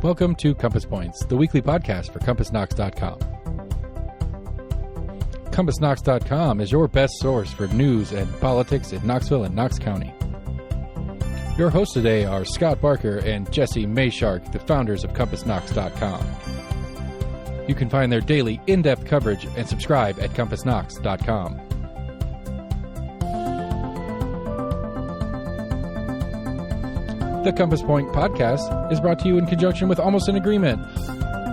Welcome to Compass Points, the weekly podcast for CompassKnox.com. CompassKnox.com is your best source for news and politics in Knoxville and Knox County. Your hosts today are Scott Barker and Jesse Mayshark, the founders of CompassKnox.com. You can find their daily in-depth coverage and subscribe at CompassKnox.com. The Compass Point podcast is brought to you in conjunction with Almost an Agreement.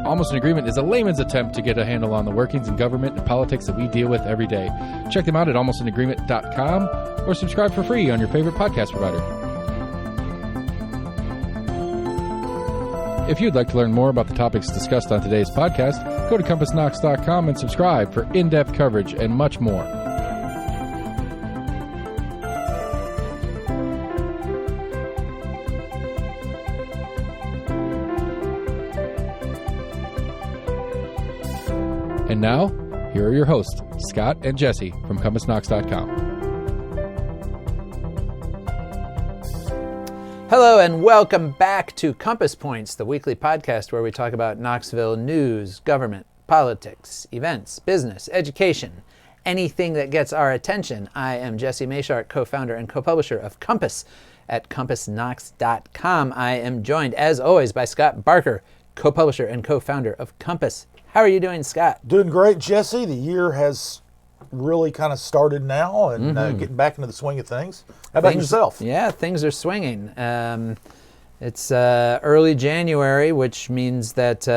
Almost an Agreement is a layman's attempt to get a handle on the workings in government and politics that we deal with every day. Check them out at almostanagreement.com or subscribe for free on your favorite podcast provider. If you'd like to learn more about the topics discussed on today's podcast, go to CompassKnox.com and subscribe for in-depth coverage and much more. And now, here are your hosts, Scott and Jesse from CompassKnox.com. Hello and welcome back to Compass Points, the weekly podcast where we talk about Knoxville news, government, politics, events, business, education, anything that gets our attention. I am Jesse Mayshark, co-founder and co-publisher of Compass at CompassKnox.com. I am joined, as always, by Scott Barker, co-publisher and co-founder of Compass. How are you doing, Scott? Doing great, Jesse. The year has really kind of started now and getting back into the swing of things. How about yourself? Yeah, things are swinging. It's early January, which means that,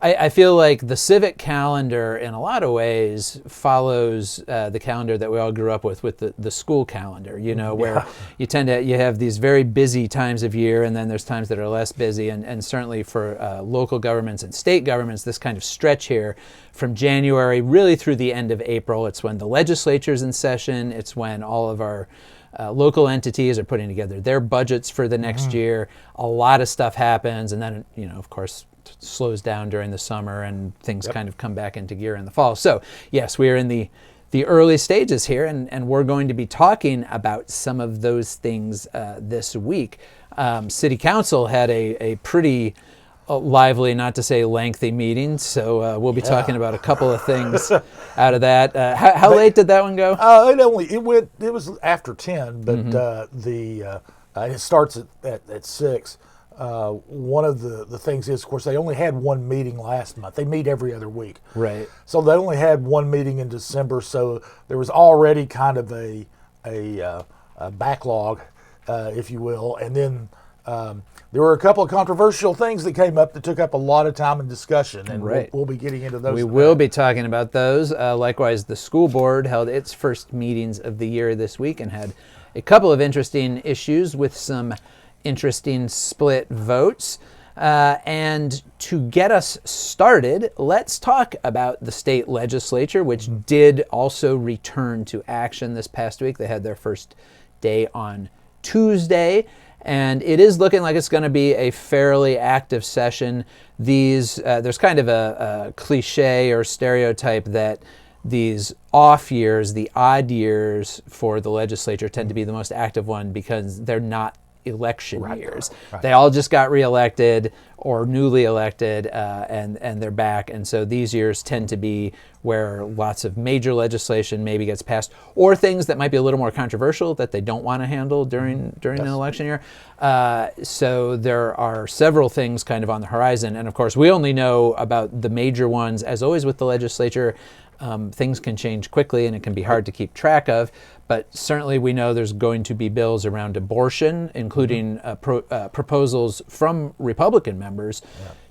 I feel like the civic calendar in a lot of ways follows the calendar that we all grew up with the school calendar, where you have these very busy times of year and then there's times that are less busy. And certainly for local governments and state governments, this kind of stretch here from January really through the end of April, it's when the legislature's in session, it's when all of our local entities are putting together their budgets for the next year. A lot of stuff happens and then, of course, slows down during the summer and things kind of come back into gear in the fall. So yes, we are in the early stages here and we're going to be talking about some of those things this week. City Council had a pretty lively, not to say lengthy meeting, so we'll be talking about a couple of things out of that. How late did that one go? It was after 10, but it starts at 6. One of the things is, of course, they only had one meeting last month. They meet every other week. Right. So they only had one meeting in December, so there was already kind of a backlog, if you will. And then there were a couple of controversial things that came up that took up a lot of time and discussion, and we'll be getting into those. We will be talking about those. Likewise, the school board held its first meetings of the year this week and had a couple of interesting issues with some interesting split votes. And to get us started, let's talk about the state legislature, which did also return to action this past week. They had their first day on Tuesday, and it is looking like it's going to be a fairly active session. There's kind of a cliche or stereotype that these off years, the odd years for the legislature tend to be the most active one because they're not election years. Right. They all just got reelected or newly elected and they're back. And so these years tend to be where lots of major legislation maybe gets passed or things that might be a little more controversial that they don't want to handle during an election year. So there are several things kind of on the horizon. And of course, we only know about the major ones. As always with the legislature, things can change quickly and it can be hard to keep track of. But certainly we know there's going to be bills around abortion, including proposals from Republican members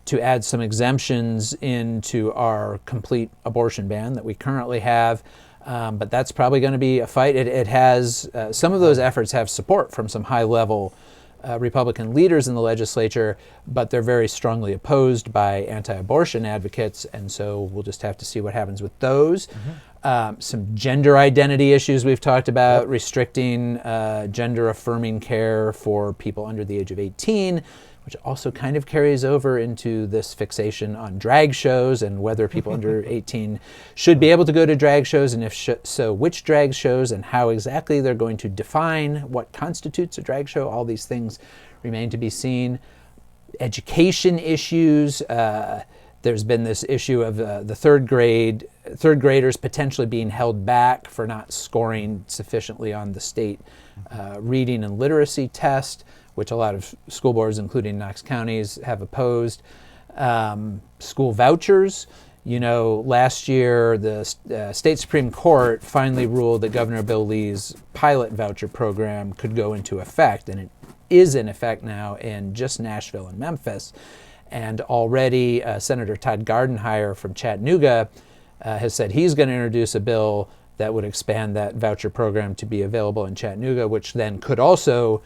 to add some exemptions into our complete abortion ban that we currently have. But that's probably going to be a fight. It has, some of those efforts have support from some high-level Republican leaders in the legislature, but they're very strongly opposed by anti-abortion advocates, and so we'll just have to see what happens with those. Some gender identity issues we've talked about, restricting gender-affirming care for people under the age of 18, which also kind of carries over into this fixation on drag shows and whether people under 18 should be able to go to drag shows, and if so, which drag shows and how exactly they're going to define what constitutes a drag show. All these things remain to be seen. Education issues. There's been this issue of the third graders potentially being held back for not scoring sufficiently on the state reading and literacy test, which a lot of school boards, including Knox counties, have opposed. School vouchers. Last year the state Supreme Court finally ruled that Governor Bill Lee's pilot voucher program could go into effect, and it is in effect now in just Nashville and Memphis. And already Senator Todd Gardenhire from Chattanooga has said he's going to introduce a bill that would expand that voucher program to be available in Chattanooga, which then could also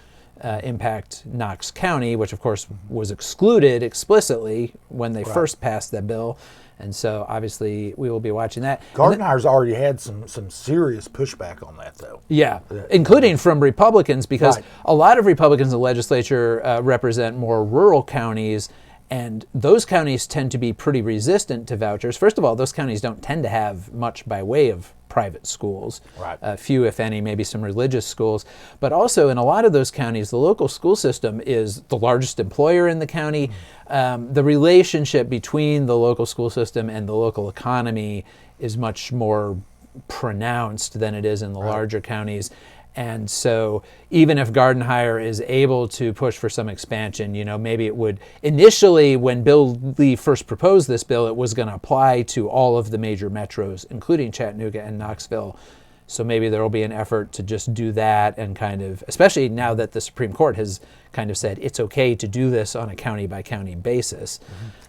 impact Knox County, which of course was excluded explicitly when they first passed that bill. And so obviously we will be watching that. Gardenhire's already had some serious pushback on that, though. Yeah, including from Republicans, because a lot of Republicans in the legislature represent more rural counties, and those counties tend to be pretty resistant to vouchers. First of all, those counties don't tend to have much by way of private schools. Few, if any, maybe some religious schools. But also in a lot of those counties, the local school system is the largest employer in the county. The relationship between the local school system and the local economy is much more pronounced than it is in the larger counties. And so even if Gardenhire is able to push for some expansion, maybe it would initially, when Bill Lee first proposed this bill, it was going to apply to all of the major metros, including Chattanooga and Knoxville. So maybe there will be an effort to just do that, and kind of, especially now that the Supreme Court has kind of said it's okay to do this on a county by county basis.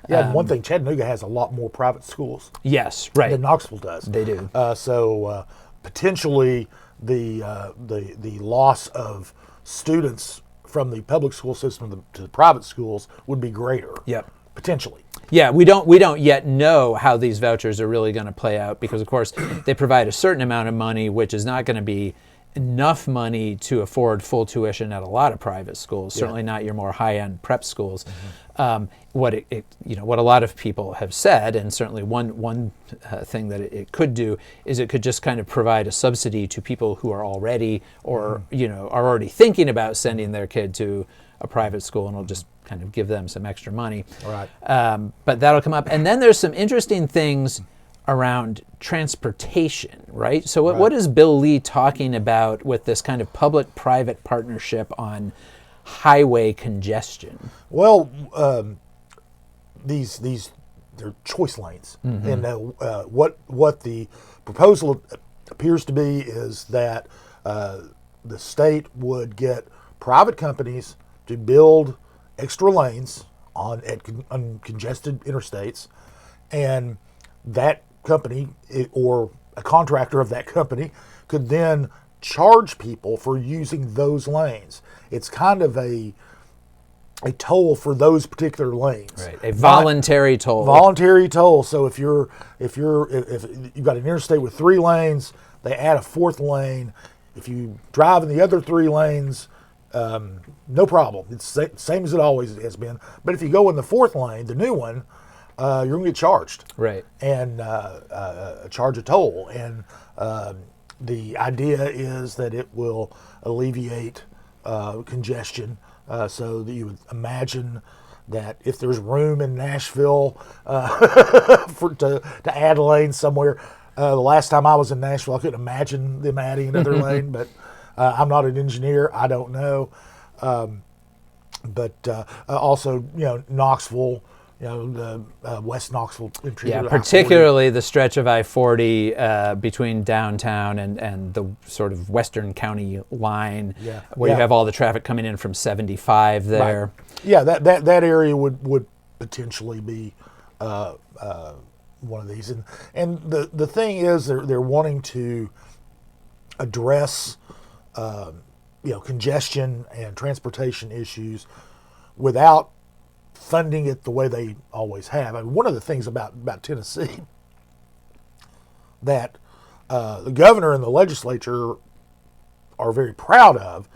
Yeah, and one thing, Chattanooga has a lot more private schools. Yes, right. Than Knoxville does. They do. So potentially the loss of students from the public school system to the private schools would be greater. Yep. Potentially. Yeah, we don't yet know how these vouchers are really going to play out, because of course they provide a certain amount of money, which is not going to be enough money to afford full tuition at a lot of private schools. Certainly not your more high-end prep schools. What what a lot of people have said, and certainly one thing that it could do is it could just kind of provide a subsidy to people who are already are already thinking about sending their kid to a private school, and it'll just kind of give them some extra money. Right. But that'll come up, and then there's some interesting things around transportation, right? So what is Bill Lee talking about with this kind of public-private partnership on highway congestion? Well, these they're choice lanes, and what the proposal appears to be is that the state would get private companies to build extra lanes on congested interstates, and that company or a contractor of that company could then charge people for using those lanes. It's kind of a toll for those particular lanes. Right. A voluntary toll. Voluntary toll. So if you've got an interstate with 3 lanes, they add a 4th lane. If you drive in the other 3 lanes, no problem. It's the same as it always has been. But if you go in the 4th lane, the new one, you're going to get charged. Right. And charge a toll. And the idea is that it will alleviate congestion, so that you would imagine that if there's room in Nashville to add a lane somewhere. The last time I was in Nashville, I couldn't imagine them adding another lane, but I'm not an engineer. I don't know. But also, Knoxville, the West Knoxville. Yeah, particularly the stretch of I-40 between downtown and the sort of Western County line, where you have all the traffic coming in from 75 there. Right. Yeah, that area would potentially be one of these, and the thing is they're wanting to address congestion and transportation issues without funding it the way they always have. I mean, one of the things about Tennessee that the governor and the legislature are very proud of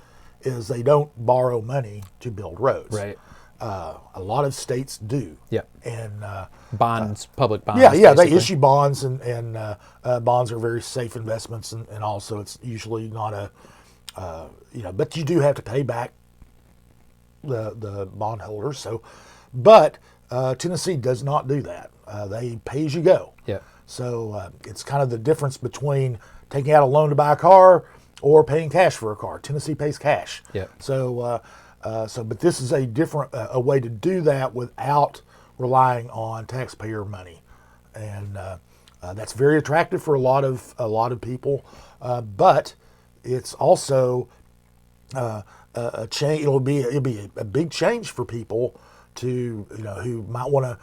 is they don't borrow money to build roads. Right. A lot of states do. Yeah. And bonds, public bonds. yeah, they basically. issue bonds, and bonds are very safe investments, and also it's usually not but you do have to pay back the bondholders. So, but Tennessee does not do that. They pay as you go. Yeah. So it's kind of the difference between taking out a loan to buy a car or paying cash for a car. Tennessee pays cash. Yeah. So, but this is a different a way to do that without relying on taxpayer money, and that's very attractive for a lot of people. But it's also a change. It'll be a big change for people to who might want to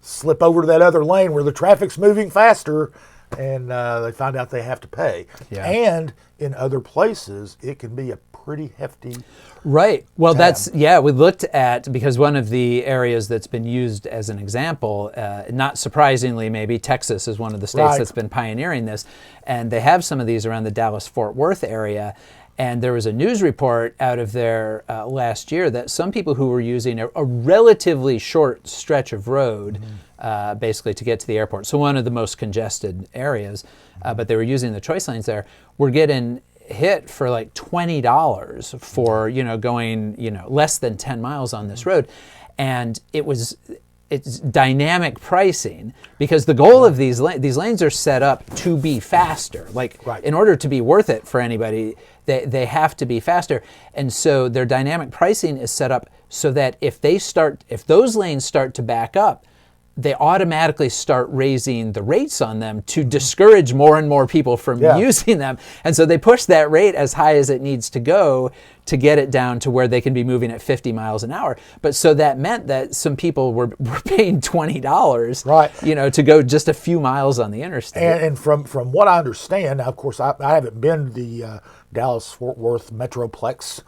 slip over to that other lane where the traffic's moving faster, and they find out they have to pay. Yeah. And in other places, it can be a pretty hefty. Right. Well, tab. we looked at, because one of the areas that's been used as an example, not surprisingly, maybe Texas is one of the states Right. that's been pioneering this, and they have some of these around the Dallas-Fort Worth area. And there was a news report out of there last year that some people who were using a relatively short stretch of road, basically to get to the airport, so one of the most congested areas, but they were using the choice lanes there, were getting hit for like $20 for going less than 10 miles on this road. And it's dynamic pricing, because the goal of these lanes are set up to be faster. Like, Right. in order to be worth it for anybody, they have to be faster. And so their dynamic pricing is set up so that if those lanes start to back up, they automatically start raising the rates on them to discourage more and more people from using them. And so they push that rate as high as it needs to go to get it down to where they can be moving at 50 miles an hour. But so that meant that some people were paying $20, Right. To go just a few miles on the interstate. And from what I understand, now, of course, I haven't been to the Dallas-Fort Worth Metroplex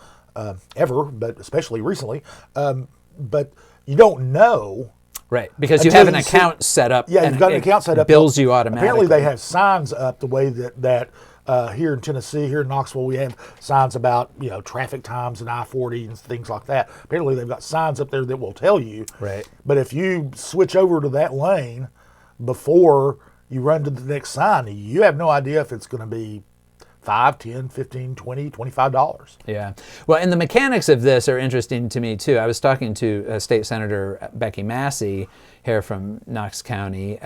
ever, but especially recently. But you don't know. Right, because you Until have an you account set up. Yeah, and you've got an it account set up. Bills you automatically. Apparently, they have signs up the way that here in Tennessee, here in Knoxville, we have signs about traffic times and I-40 and things like that. Apparently, they've got signs up there that will tell you. Right. But if you switch over to that lane before you run to the next sign, you have no idea if it's going to be $5, $10, $15, $20, $25. Yeah. Well, and the mechanics of this are interesting to me, too. I was talking to State Senator Becky Massey here from Knox County,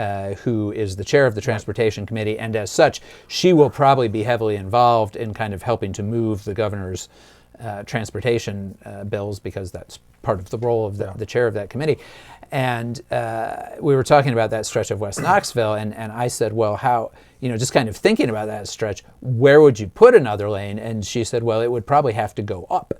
who is the chair of the Transportation Committee, and as such, she will probably be heavily involved in kind of helping to move the governor's transportation bills, because that's part of the role of the chair of that committee. And we were talking about that stretch of West Knoxville, and I said, well, how, just kind of thinking about that stretch, where would you put another lane? And she said, well, it would probably have to go up.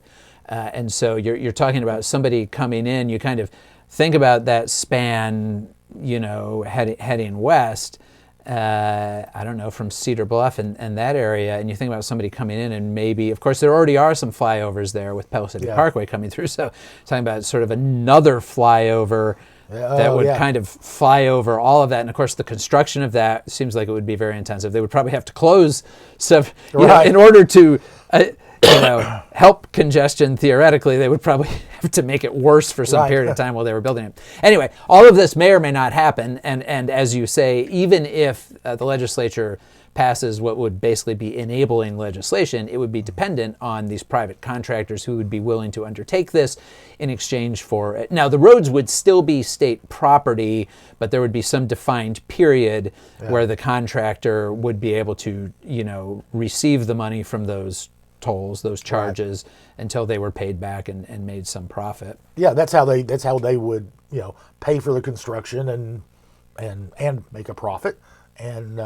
And so you're talking about somebody coming in, you kind of think about that span, heading west, I don't know, from Cedar Bluff and that area, and you think about somebody coming in, and maybe, of course, there already are some flyovers there with Pell City Parkway coming through, so talking about sort of another flyover that would kind of fly over all of that. And of course, the construction of that seems like it would be very intensive. They would probably have to close stuff, in order to help congestion. Theoretically, they would probably have to make it worse for some period of time while they were building it. Anyway, all of this may or may not happen. And as you say, even if the legislature passes what would basically be enabling legislation, it would be dependent on these private contractors who would be willing to undertake this in exchange for it. Now, the roads would still be state property, but there would be some defined period where the contractor would be able to, receive the money from those tolls, those charges, until they were paid back and made some profit. Yeah, that's how they would, pay for the construction and make a profit. And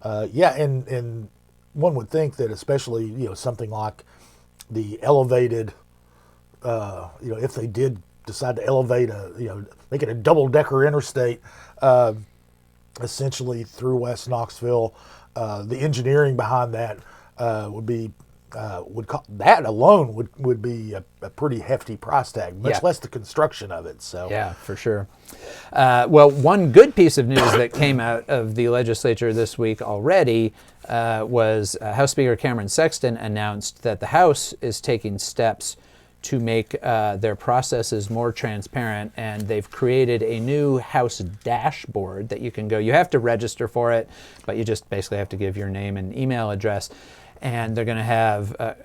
and one would think that especially something like the elevated, if they did decide to elevate make it a double-decker interstate, essentially through West Knoxville, the engineering behind that that alone would be a pretty hefty price tag, much less the construction of it. So yeah, for sure. Well, one good piece of news that came out of the legislature this week already was House Speaker Cameron Sexton announced that the House is taking steps to make their processes more transparent, and they've created a new House dashboard that you can go. You have to register for it, but you just basically have to give your name and email address, and they're going to have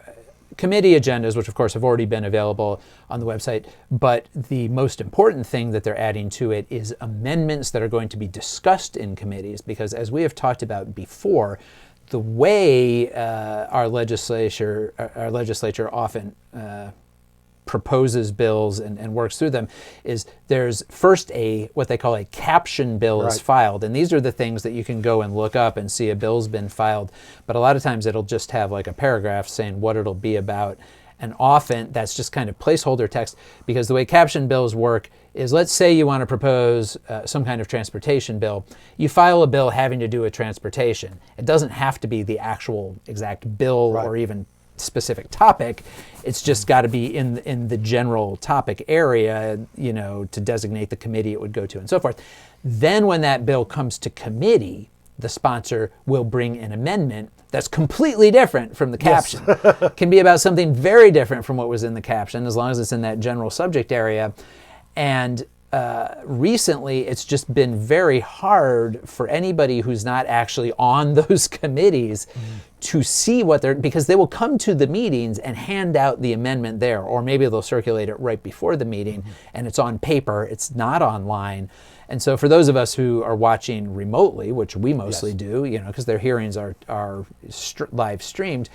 committee agendas, which of course have already been available on the website, but the most important thing that they're adding to it is amendments that are going to be discussed in committees, because as we have talked about before, the way our legislature often proposes bills and works through them is there's first what they call a caption bill is filed, and these are the things that you can go and look up and see a bill's been filed, but a lot of times it'll just have like a paragraph saying what it'll be about, and often that's just kind of placeholder text, because the way caption bills work is, let's say you want to propose some kind of transportation bill. You file a bill having to do with transportation. It doesn't have to be the actual exact bill or even specific topic. It's just got to be in the general topic area, to designate the committee it would go to and so forth. Then when that bill comes to committee, the sponsor will bring an amendment that's completely different from the caption. Can be about something very different from what was in the caption, as long as it's in that general subject area. And recently, it's just been very hard for anybody who's not actually on those committees to see what because they will come to the meetings and hand out the amendment there, or maybe they'll circulate it right before the meeting, and it's on paper, it's not online. And so for those of us who are watching remotely, which we mostly do, because their hearings are live streamed,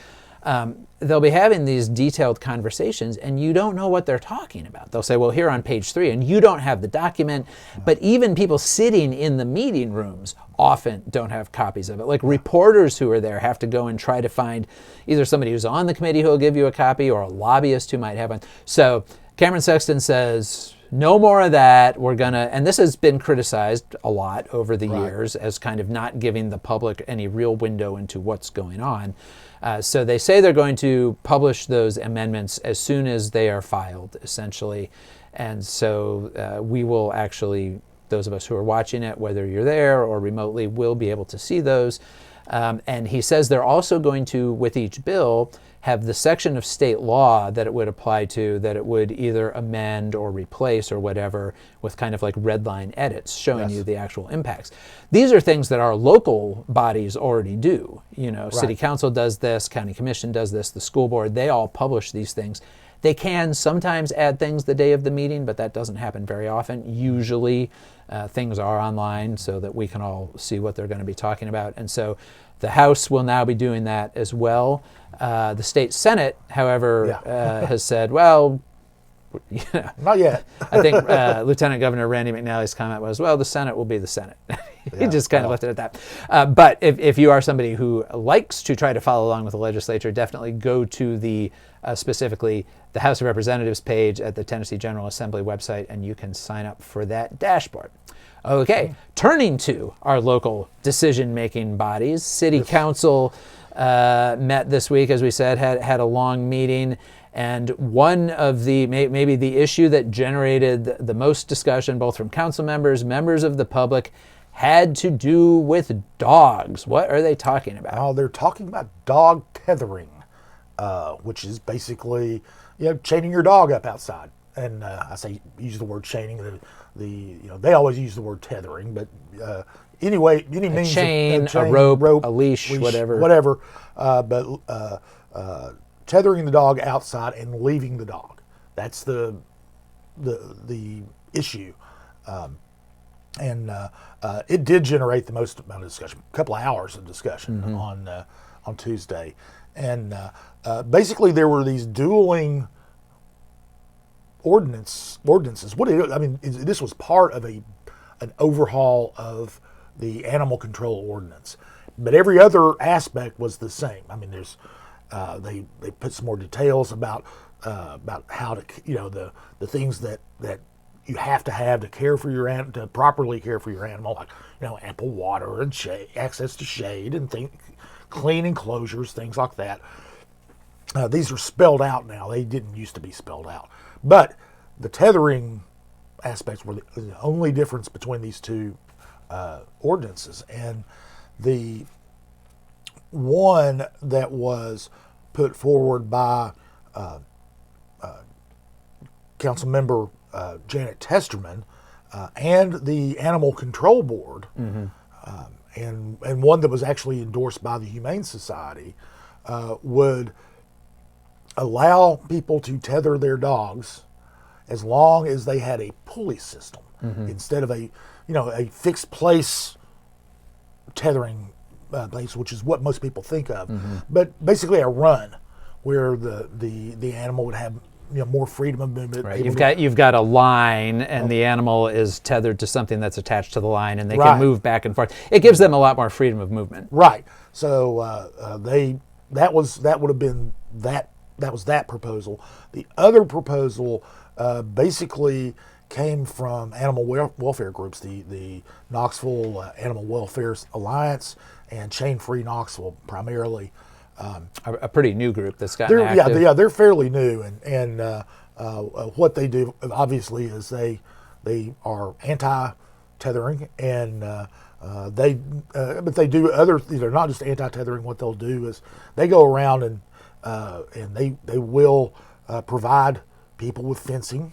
they'll be having these detailed conversations, and you don't know what they're talking about. They'll say, well, here on page 3, and you don't have the document, but even people sitting in the meeting rooms often don't have copies of it. Like reporters who are there have to go and try to find either somebody who's on the committee who will give you a copy, or a lobbyist who might have one. So Cameron Sexton says, no more of that. We're gonna, and this has been criticized a lot over the years as kind of not giving the public any real window into what's going on. So they say they're going to publish those amendments as soon as they are filed, essentially. And so we will actually, those of us who are watching it, whether you're there or remotely, will be able to see those. And he says they're also going to, with each bill, have the section of state law that it would apply to, that it would either amend or replace or whatever, with kind of like red line edits showing you the actual impacts. These are things that our local bodies already do. City council does this, county commission does this, the school board, they all publish these things. They can sometimes add things the day of the meeting, but that doesn't happen very often. Usually things are online so that we can all see what they're going to be talking about. And so the House will now be doing that as well. The state Senate, however, has said, well, not yet. I think Lieutenant Governor Randy McNally's comment was, well, the Senate will be the Senate. He just kind of left it at that. But if you are somebody who likes to try to follow along with the legislature, definitely go to the specifically the House of Representatives page at the Tennessee General Assembly website, and you can sign up for that dashboard. Okay, turning to our local decision-making bodies, City Council met this week, as we said, had a long meeting, and one of the, maybe the issue that generated the most discussion, both from council members of the public, had to do with dogs. What are they talking about? Oh, they're talking about dog tethering, which is basically, chaining your dog up outside. And I say use the word chaining. They always use the word tethering, but anyway, any means chain, of, a rope, a leash, whatever. But tethering the dog outside and leaving the dog. That's the issue. And it did generate the most amount of discussion, a couple of hours of discussion on Tuesday. And basically there were these dueling ordinances. This was part of an overhaul of the animal control ordinance, but every other aspect was the same. I mean, there's they put some more details about how to, the things that you have to care for your animal, to properly care for your animal, like ample water and shade, access to shade and clean enclosures, things like that. These are spelled out now. They didn't used to be spelled out. But the tethering aspects were the only difference between these two ordinances. And the one that was put forward by council member Janet Testerman and the Animal Control Board, and one that was actually endorsed by the Humane Society, would allow people to tether their dogs as long as they had a pulley system instead of a fixed place tethering place, which is what most people think of. But basically a run where the animal would have more freedom of movement. Right. You've got a line, and the animal is tethered to something that's attached to the line, and they can move back and forth. It gives them a lot more freedom of movement. Right. So that was that proposal. The other proposal basically came from animal welfare groups, the Knoxville Animal Welfare Alliance and Chain Free Knoxville primarily. A pretty new group that's gotten active. Yeah, they're fairly new, and what they do obviously is they are anti-tethering, and but they do other. They're not just anti-tethering. What they'll do is they go around and they will provide people with fencing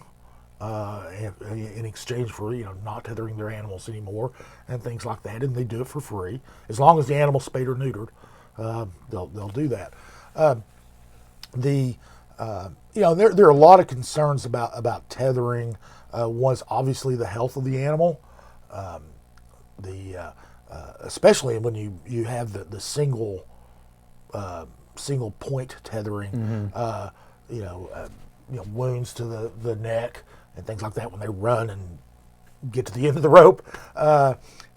in exchange for not tethering their animals anymore and things like that, and they do it for free as long as the animal's spayed or neutered. They'll do that. There are a lot of concerns about tethering. One is obviously the health of the animal, especially when you have the single point tethering. Wounds to the neck and things like that when they run and get to the end of the rope,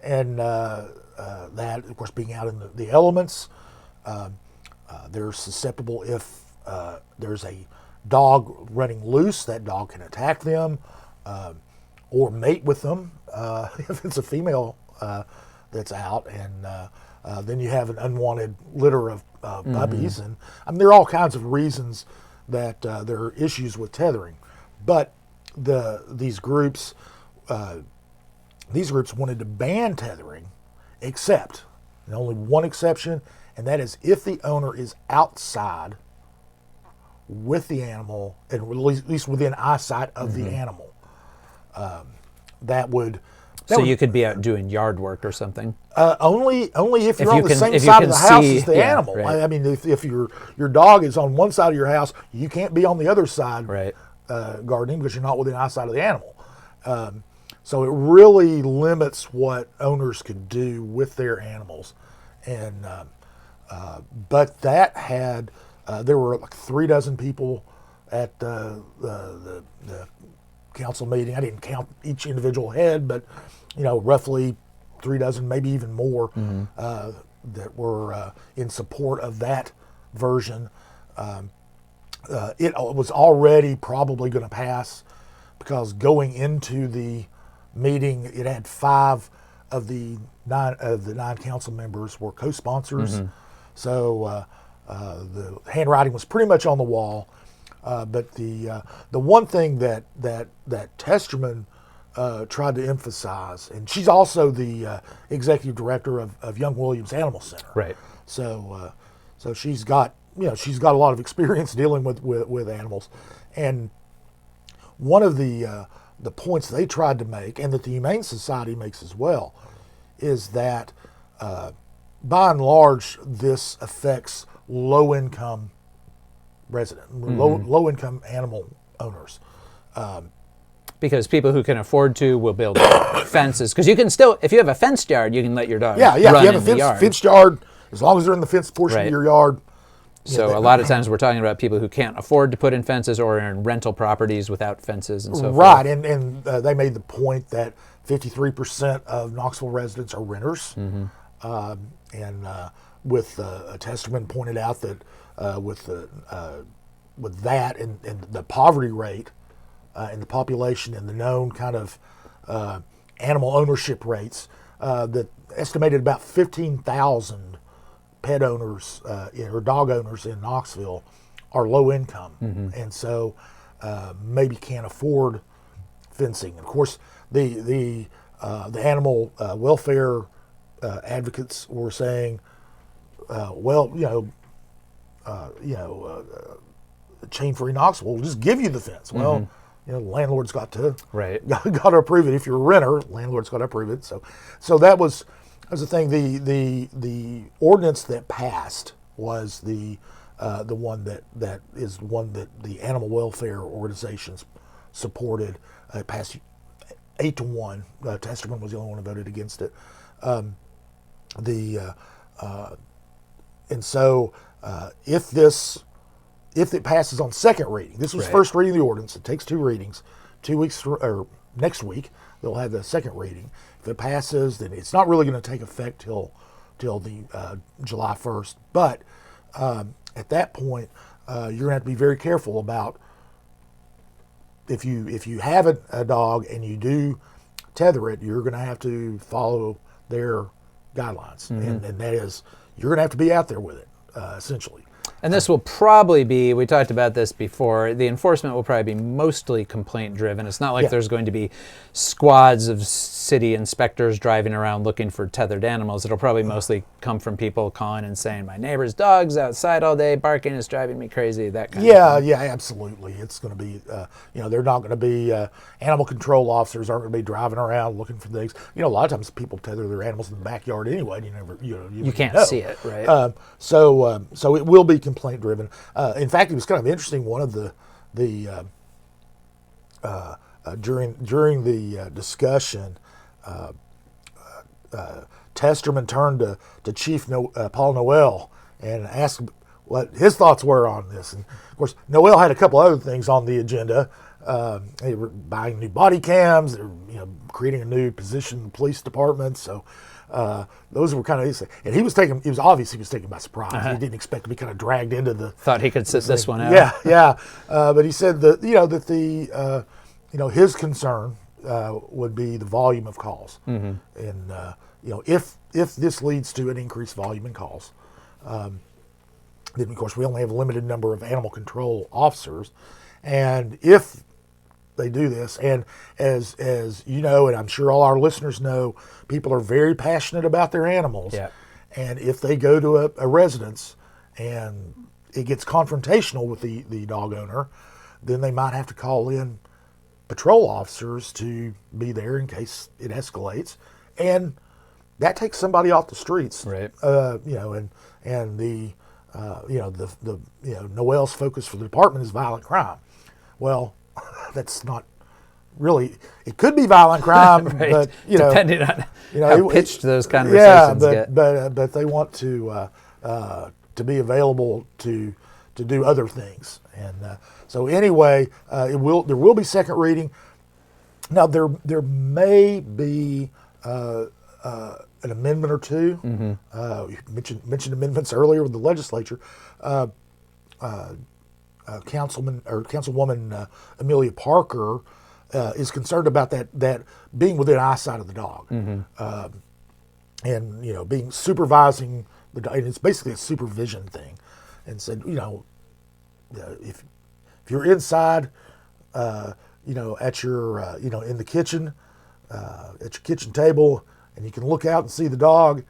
and that of course being out in the elements. They're susceptible if there's a dog running loose. That dog can attack them or mate with them if it's a female that's out, and then you have an unwanted litter of puppies. And there are all kinds of reasons that there are issues with tethering, but these groups wanted to ban tethering, except, and only one exception, and that is if the owner is outside with the animal, and at least within eyesight of the animal. You could be out doing yard work or something. Only if you're on the same side of the house as the animal. Right. I mean, if your dog is on one side of your house, you can't be on the other side gardening because you're not within eyesight of the animal. So it really limits what owners could do with their animals. And but that had there were like 36 people at the council meeting. I didn't count each individual head, but roughly 36, maybe even more, that were in support of that version. It was already probably going to pass because going into the meeting, it had 5 of the 9 council members were co-sponsors. So the handwriting was pretty much on the wall. But the one thing that Testerman tried to emphasize, and she's also the executive director of Young Williams Animal Center. Right. So she's got a lot of experience dealing with animals, and one of the points they tried to make, and that the Humane Society makes as well, is that by and large this affects low-income resident, low-income animal owners. Because people who can afford to will build fences. Because you can still, if you have a fenced yard, you can let your dog run if you have in the yard. Fenced yard, as long as they're in the fenced portion of your yard. So a lot of times we're talking about people who can't afford to put in fences or are in rental properties without fences and so forth. Right, and they made the point that 53% of Knoxville residents are renters. With Testerman pointed out that with that and the poverty rate in the population and the known kind of animal ownership rates, that estimated about 15,000 pet owners or dog owners in Knoxville are low income, and so maybe can't afford fencing. And of course, the animal welfare advocates were saying, Chain Free Knoxville will just give you the fence. Well, the landlord's got to Right. got to approve it. If you're a renter, landlord's got to approve it. So that was the thing. The ordinance that passed was the one that is one that the animal welfare organizations supported. It passed 8-1. Testerman was the only one who voted against it. If it passes on second reading, this was first reading of the ordinance. It takes 2 readings. 2 weeks or next week they'll have the second reading. If it passes, then it's not really going to take effect till the July 1st. But at that point, you're going to have to be very careful about if you have a dog and you do tether it, you're going to have to follow their guidelines, and that is you're going to have to be out there with it, essentially. And this will probably be, we talked about this before, the enforcement will probably be mostly complaint driven. It's not like there's going to be squads of city inspectors driving around looking for tethered animals. It'll probably mostly come from people calling and saying, my neighbor's dog's outside all day barking, is driving me crazy, that kind of thing. Yeah, absolutely. It's going to be, they're not going to be, animal control officers aren't going to be driving around looking for things. A lot of times people tether their animals in the backyard anyway. You can't know. see it, right? So it will be complaint driven. In fact, it was kind of interesting. One of the during the discussion, Testerman turned to Chief Paul Noel and asked what his thoughts were on this. And of course, Noel had a couple other things on the agenda. They were buying new body cams. They were, creating a new position in the police department. So those were kind of his. And he was taken by surprise. He didn't expect to be kind of dragged into the. Thought he could sit this one out. Yeah. But he said that his concern would be the volume of calls, and if this leads to an increased volume in calls, then of course we only have a limited number of animal control officers, and if they do this, and as you know, and I'm sure all our listeners know, people are very passionate about their animals, and if they go to a residence and it gets confrontational with the dog owner, then they might have to call in patrol officers to be there in case it escalates, and that takes somebody off the streets, right? Noel's focus for the department is violent crime. Well, that's not really. It could be violent crime, right. but depending on how pitched those conversations get. But they want to be available to do other things, and so anyway, there will be second reading. Now there may be an amendment or two. You mentioned amendments earlier with the legislature. Councilwoman Amelia Parker is concerned about that being within eyesight of the dog, and being supervising the dog. And it's basically a supervision thing, and said if you're inside, at your in the kitchen, at your kitchen table, and you can look out and see the dog.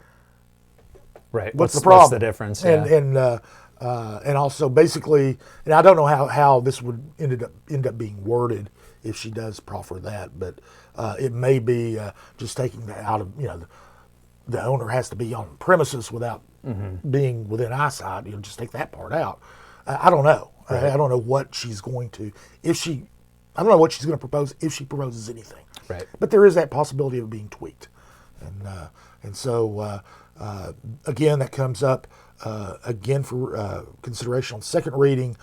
Right. What's the problem? What's the difference? Yeah. And also basically, and I don't know how this would end up being worded if she does proffer that, but it may be just taking that out of the owner has to be on premises without being within eyesight. Just take that part out. I don't know. Right. I don't know what she's going to I don't know what she's going to propose if she proposes anything. Right. But there is that possibility of it being tweaked, and so again that comes up. Again for consideration on second reading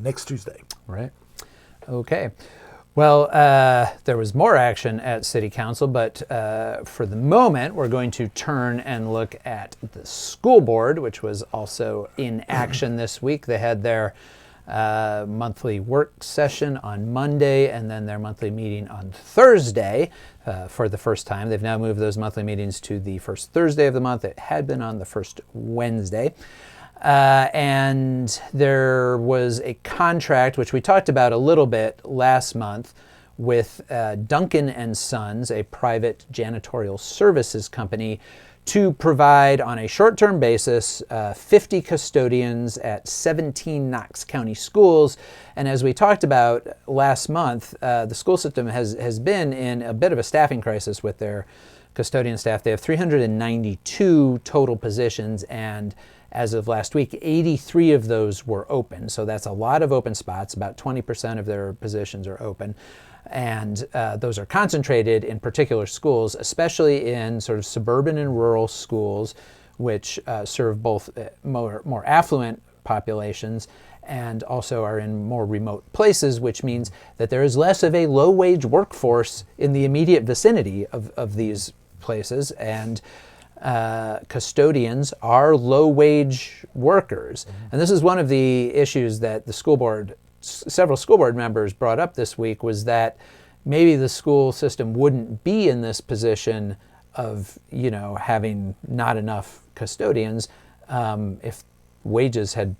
next Tuesday. Right. Okay. Well, there was more action at City Council, but for the moment, we're going to turn and look at the school board, which was also in action this week. They had their monthly work session on Monday and then their monthly meeting on Thursday for the first time. They've now moved those monthly meetings to the first Thursday of the month. It had been on the first Wednesday. And there was a contract, which we talked about a little bit last month, with Duncan and Sons, a private janitorial services company, to provide on a short-term basis 50 custodians at 17 Knox County schools. And as we talked about last month, the school system has been in a bit of a staffing crisis with their custodian staff. They have 392 total positions, and as of last week, 83 of those were open. So that's a lot of open spots. About 20% of their positions are open. And those are concentrated in particular schools, especially in sort of suburban and rural schools, which serve both more affluent populations and also are in more remote places, which means that there is less of a low-wage workforce in the immediate vicinity of these places. And custodians are low-wage workers. And this is one of the issues that several school board members brought up this week, was that maybe the school system wouldn't be in this position of, having not enough custodians if wages had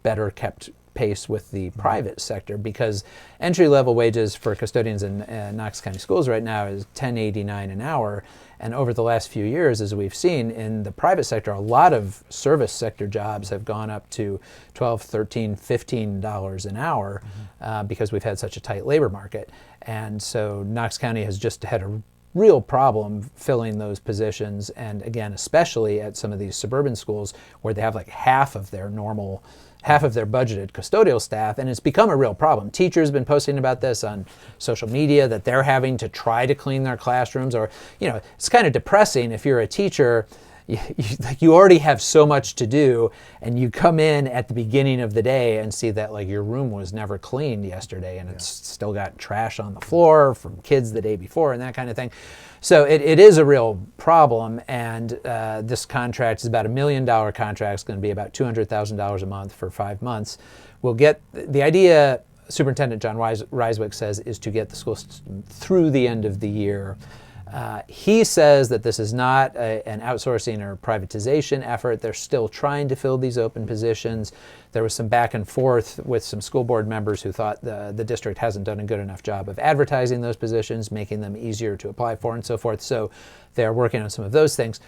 better kept pace with the private sector, because entry-level wages for custodians in Knox County schools right now is $10.89 an hour. And over the last few years, as we've seen in the private sector, a lot of service sector jobs have gone up to $12, $13, $15 an hour because we've had such a tight labor market. And so Knox County has just had a real problem filling those positions. And again, especially at some of these suburban schools where they have like half of their budgeted custodial staff, and it's become a real problem. Teachers have been posting about this on social media, that they're having to try to clean their classrooms, or, it's kind of depressing if you're a teacher. You already have so much to do, and you come in at the beginning of the day and see that your room was never cleaned yesterday, and it's still got trash on the floor from kids the day before and that kind of thing. So it is a real problem, and this contract is about $1 million contract. It's going to be about $200,000 a month for 5 months. We'll get the idea. Superintendent John Ryswick says is to get the school system through the end of the year. He says that this is not an outsourcing or privatization effort. They're still trying to fill these open positions. There was some back and forth with some school board members who thought the district hasn't done a good enough job of advertising those positions, making them easier to apply for and so forth. So they're working on some of those things.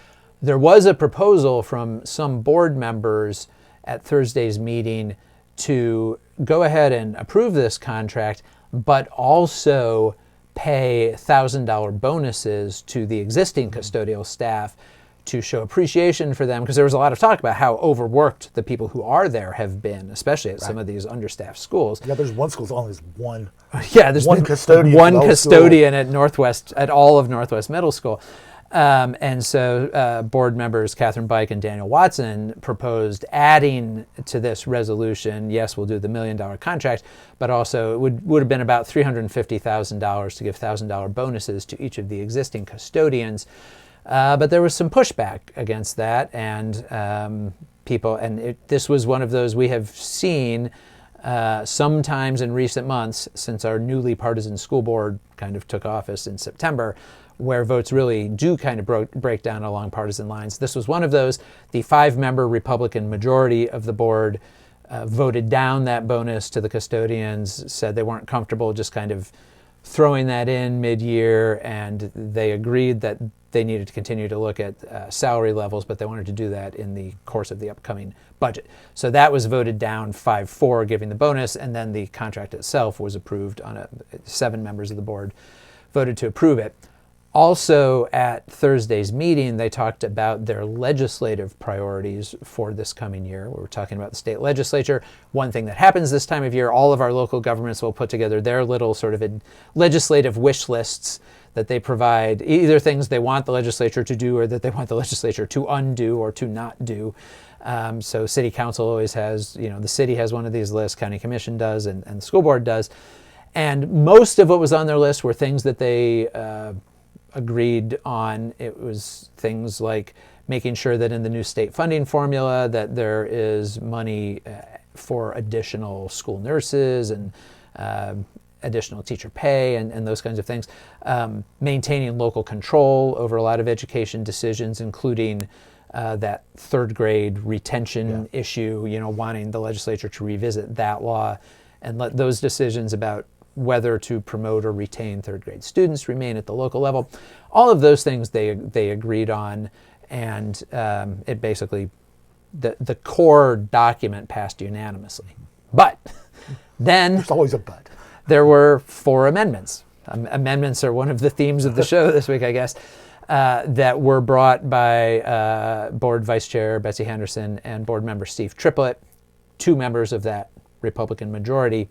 There was a proposal from some board members at Thursday's meeting to go ahead and approve this contract, but also pay $1,000 bonuses to the existing custodial staff to show appreciation for them, because there was a lot of talk about how overworked the people who are there have been, especially at some of these understaffed schools. Yeah, there's one school that only has one. Yeah, there's one custodian. One custodian at all of Northwest Middle School. And so board members Catherine Bike and Daniel Watson proposed adding to this resolution, yes, we'll do the $1 million contract, but also it would have been about $350,000 to give $1,000 bonuses to each of the existing custodians. But there was some pushback against that, and this was one of those we have seen sometimes in recent months since our newly partisan school board kind of took office in September, where votes really do kind of break down along partisan lines. This was one of those. The 5-member Republican majority of the board voted down that bonus to the custodians, said they weren't comfortable just kind of throwing that in mid-year, and they agreed that they needed to continue to look at salary levels, but they wanted to do that in the course of the upcoming budget. So that was voted down 5-4, giving the bonus, and then the contract itself was approved on 7 members of the board voted to approve it. Also, at Thursday's meeting, they talked about their legislative priorities for this coming year. We were talking about the state legislature. One thing that happens this time of year, all of our local governments will put together their little sort of legislative wish lists that they provide, either things they want the legislature to do or that they want the legislature to undo or to not do. So city council always has, the city has one of these lists, county commission does, and the school board does. And most of what was on their list were things that they agreed on. It was things like making sure that in the new state funding formula that there is money for additional school nurses and additional teacher pay and those kinds of things. Maintaining local control over a lot of education decisions, including that 3rd grade retention issue, wanting the legislature to revisit that law and let those decisions about whether to promote or retain 3rd grade students remain at the local level. All of those things they agreed on. And it basically, the core document passed unanimously. But then There's always a but. there were 4 amendments. Amendments are one of the themes of the show this week, I guess, that were brought by Board Vice Chair Betsy Henderson and Board Member Steve Triplett, 2 members of that Republican majority,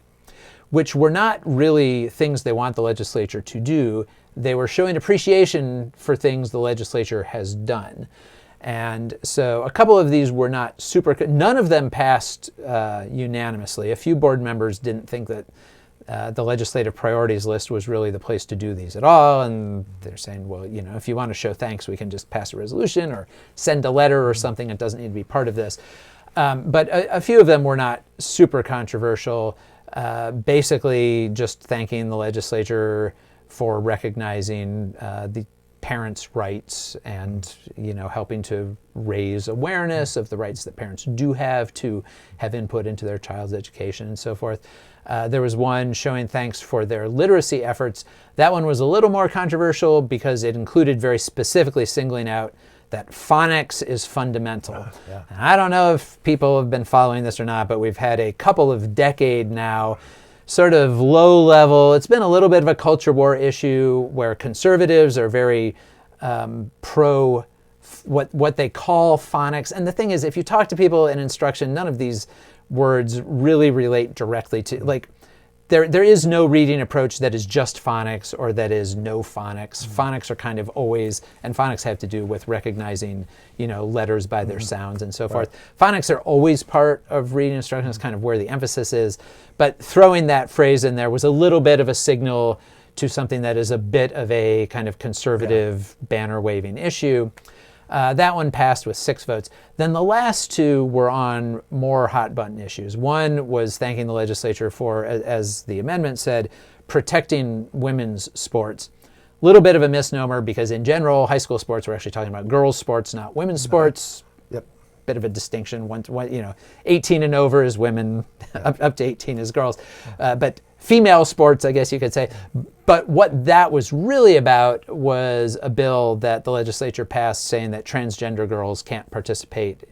which were not really things they want the legislature to do. They were showing appreciation for things the legislature has done. And so a couple of these were not super, none of them passed unanimously. A few board members didn't think that the legislative priorities list was really the place to do these at all. And they're saying, well, if you want to show thanks, we can just pass a resolution or send a letter or something. It doesn't need to be part of this. But a few of them were not super controversial. Basically just thanking the legislature for recognizing the parents' rights and helping to raise awareness of the rights that parents do have to have input into their child's education and so forth. There was one showing thanks for their literacy efforts. That one was a little more controversial because it included very specifically singling out that phonics is fundamental. Yeah. And I don't know if people have been following this or not, but we've had a couple of decades now sort of low level. It's been a little bit of a culture war issue where conservatives are very pro what they call phonics. And the thing is, if you talk to people in instruction, none of these words really relate directly to, like, there is no reading approach that is just phonics or that is no phonics. Phonics are kind of always, and phonics have to do with recognizing, letters by their sounds and so forth. Phonics are always part of reading instruction. It's kind of where the emphasis is. But throwing that phrase in there was a little bit of a signal to something that is a bit of a kind of conservative banner waving issue. That one passed with 6 votes. Then the last 2 were on more hot button issues. One was thanking the legislature for, as the amendment said, protecting women's sports. A little bit of a misnomer because in general, high school sports, we're actually talking about girls' sports, not women's sports. Yep. Bit of a distinction. 18 and over is women, up to 18 is girls. But female sports, I guess you could say. But what that was really about was a bill that the legislature passed saying that transgender girls can't participate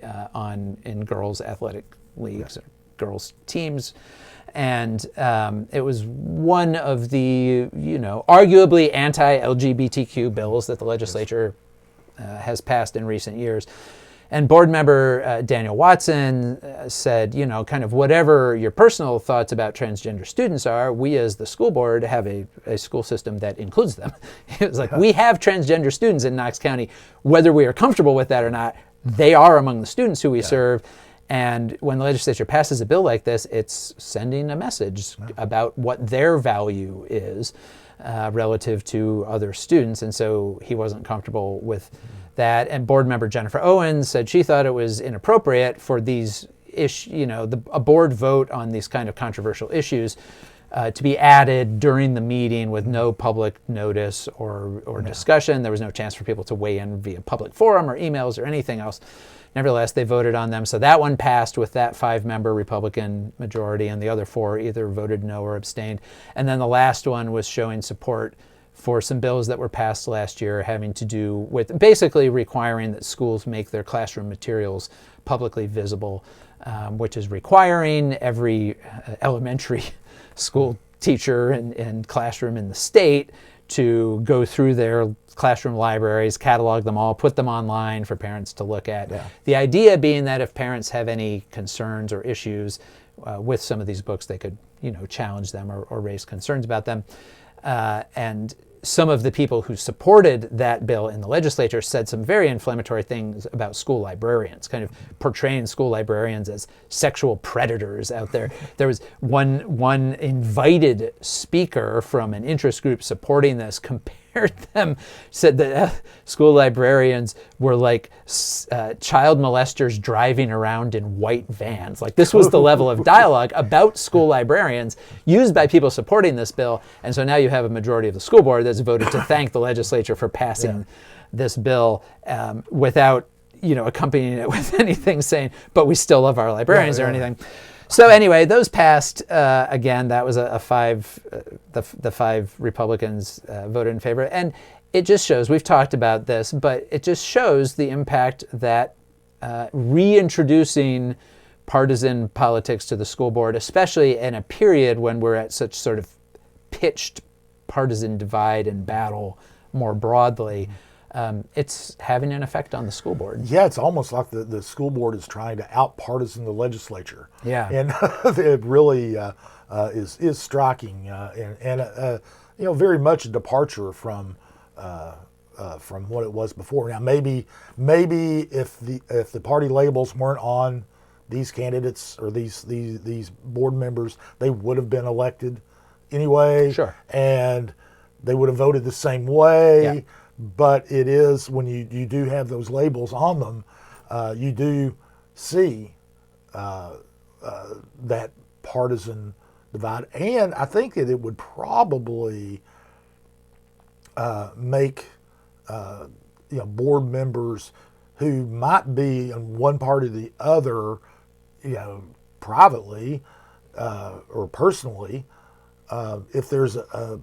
in girls' athletic leagues or girls' teams. And it was one of the, arguably anti-LGBTQ bills that the legislature has passed in recent years. And board member Daniel Watson said, kind of whatever your personal thoughts about transgender students are, we as the school board have a school system that includes them. It was like, we have transgender students in Knox County, whether we are comfortable with that or not, they are among the students who we serve. And when the legislature passes a bill like this, it's sending a message about what their value is relative to other students. And so he wasn't comfortable with that. And board member Jennifer Owens said she thought it was inappropriate for these a board vote on these kind of controversial issues to be added during the meeting with no public notice or discussion. There was no chance for people to weigh in via public forum or emails or anything else. Nevertheless, they voted on them. So that one passed with that 5-member Republican majority, and the other 4 either voted no or abstained. And then the last one was showing support for some bills that were passed last year having to do with basically requiring that schools make their classroom materials publicly visible, which is requiring every elementary school teacher and classroom in the state to go through their classroom libraries, catalog them all, put them online for parents to look at. Yeah. The idea being that if parents have any concerns or issues with some of these books, they could, challenge them or raise concerns about them. And some of the people who supported that bill in the legislature said some very inflammatory things about school librarians, kind of portraying school librarians as sexual predators out there. There was one invited speaker from an interest group supporting this compared them, said that school librarians were like child molesters driving around in white vans. Like, this was the level of dialogue about school librarians used by people supporting this bill. And so now you have a majority of the school board that's voted to thank the legislature for passing this bill without accompanying it with anything saying, but we still love our librarians or anything. So anyway, those passed. Again, that was the 5 Republicans voted in favor. And it just shows, we've talked about this, but it just shows the impact that reintroducing partisan politics to the school board, especially in a period when we're at such sort of pitched partisan divide and battle more broadly, it's having an effect on the school board. Yeah, it's almost like the school board is trying to out-partisan the legislature. Yeah. And it really is striking and very much a departure from what it was before. Now, maybe if the party labels weren't on these candidates or these board members, they would have been elected anyway. Sure. And they would have voted the same way. Yeah. But it is, when you do have those labels on them, you do see that partisan divide. And I think that it would probably make board members who might be in one party or the other, privately or personally, if there's a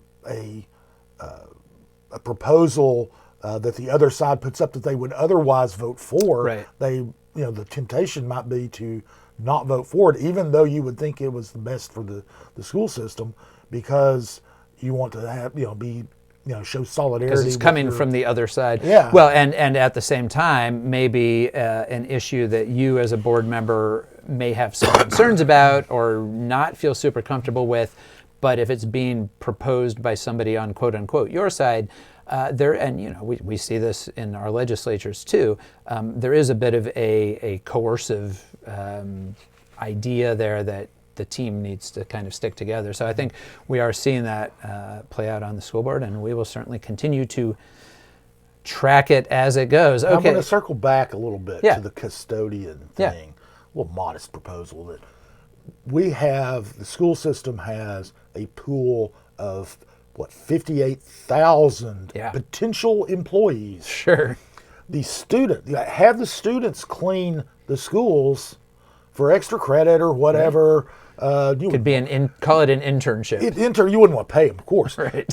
proposal that the other side puts up that they would otherwise vote for, right. The temptation might be to not vote for it, even though you would think it was the best for the school system, because you want to have, show solidarity. Because it's coming from the other side. Yeah. Well, and at the same time, maybe an issue that you as a board member may have some concerns about or not feel super comfortable with, but if it's being proposed by somebody on quote unquote your side, we see this in our legislatures too. There is a bit of a coercive idea there that the team needs to kind of stick together. So I think we are seeing that play out on the school board, and we will certainly continue to track it as it goes. Okay. I'm going to circle back a little bit to the custodian thing. A little modest proposal that the school system has a pool of 58,000 potential employees. Sure. Have the students clean the schools for extra credit or whatever. Right. Could be call it an internship. You wouldn't want to pay them, of course. Right.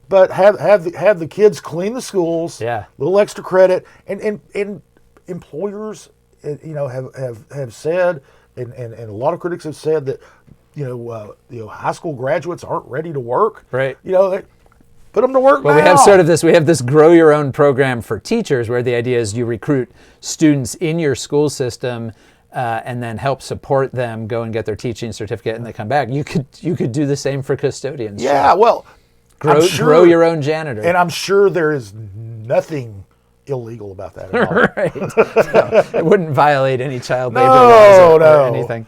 But have the kids clean the schools. Yeah. A little extra credit, and employers, have said, and a lot of critics have said that, high school graduates aren't ready to work. Right. They put them to work now. We have this grow your own program for teachers, where the idea is you recruit students in your school system and then help support them go and get their teaching certificate, and they come back. You could do the same for custodians. Yeah, well, grow your own janitor. And I'm sure there is nothing illegal about that at all. Right. No, it wouldn't violate any child labor laws or anything.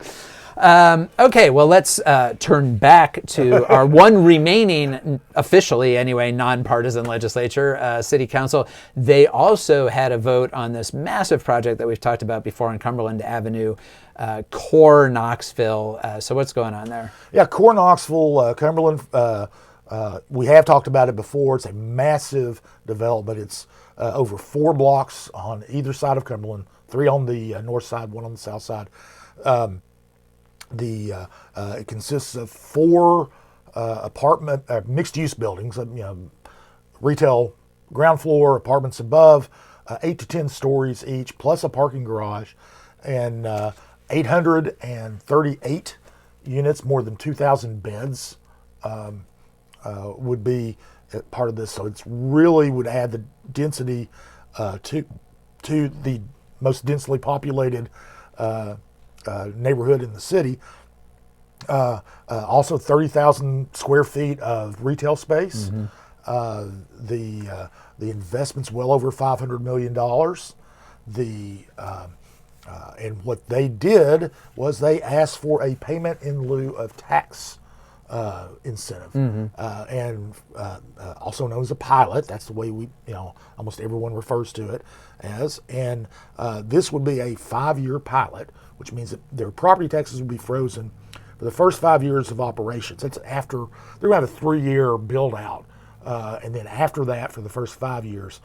Okay, well, let's turn back to our one remaining, officially anyway, nonpartisan legislature, City Council. They also had a vote on this massive project that we've talked about before on Cumberland Avenue, Core Knoxville. So what's going on there? Yeah, Core Knoxville, Cumberland, we have talked about it before. It's a massive development. It's over 4 blocks on either side of Cumberland, 3 on the north side, 1 on the south side. It consists of 4 apartment mixed-use buildings, retail ground floor, apartments above, 8 to 10 stories each, plus a parking garage, and 838 units, more than 2,000 beds would be part of this. So it's really would add the density to the most densely populated neighborhood in the city. Also 30,000 square feet of retail space. The investment's well over $500 million. And what they did was they asked for a payment in lieu of tax incentive, and also known as a pilot. That's the way almost everyone refers to it as. And this would be a 5-year pilot, which means that their property taxes would be frozen for the first 5 years of operations. That's after they're going to have a 3-year build out, and then after that, for the first 5 years,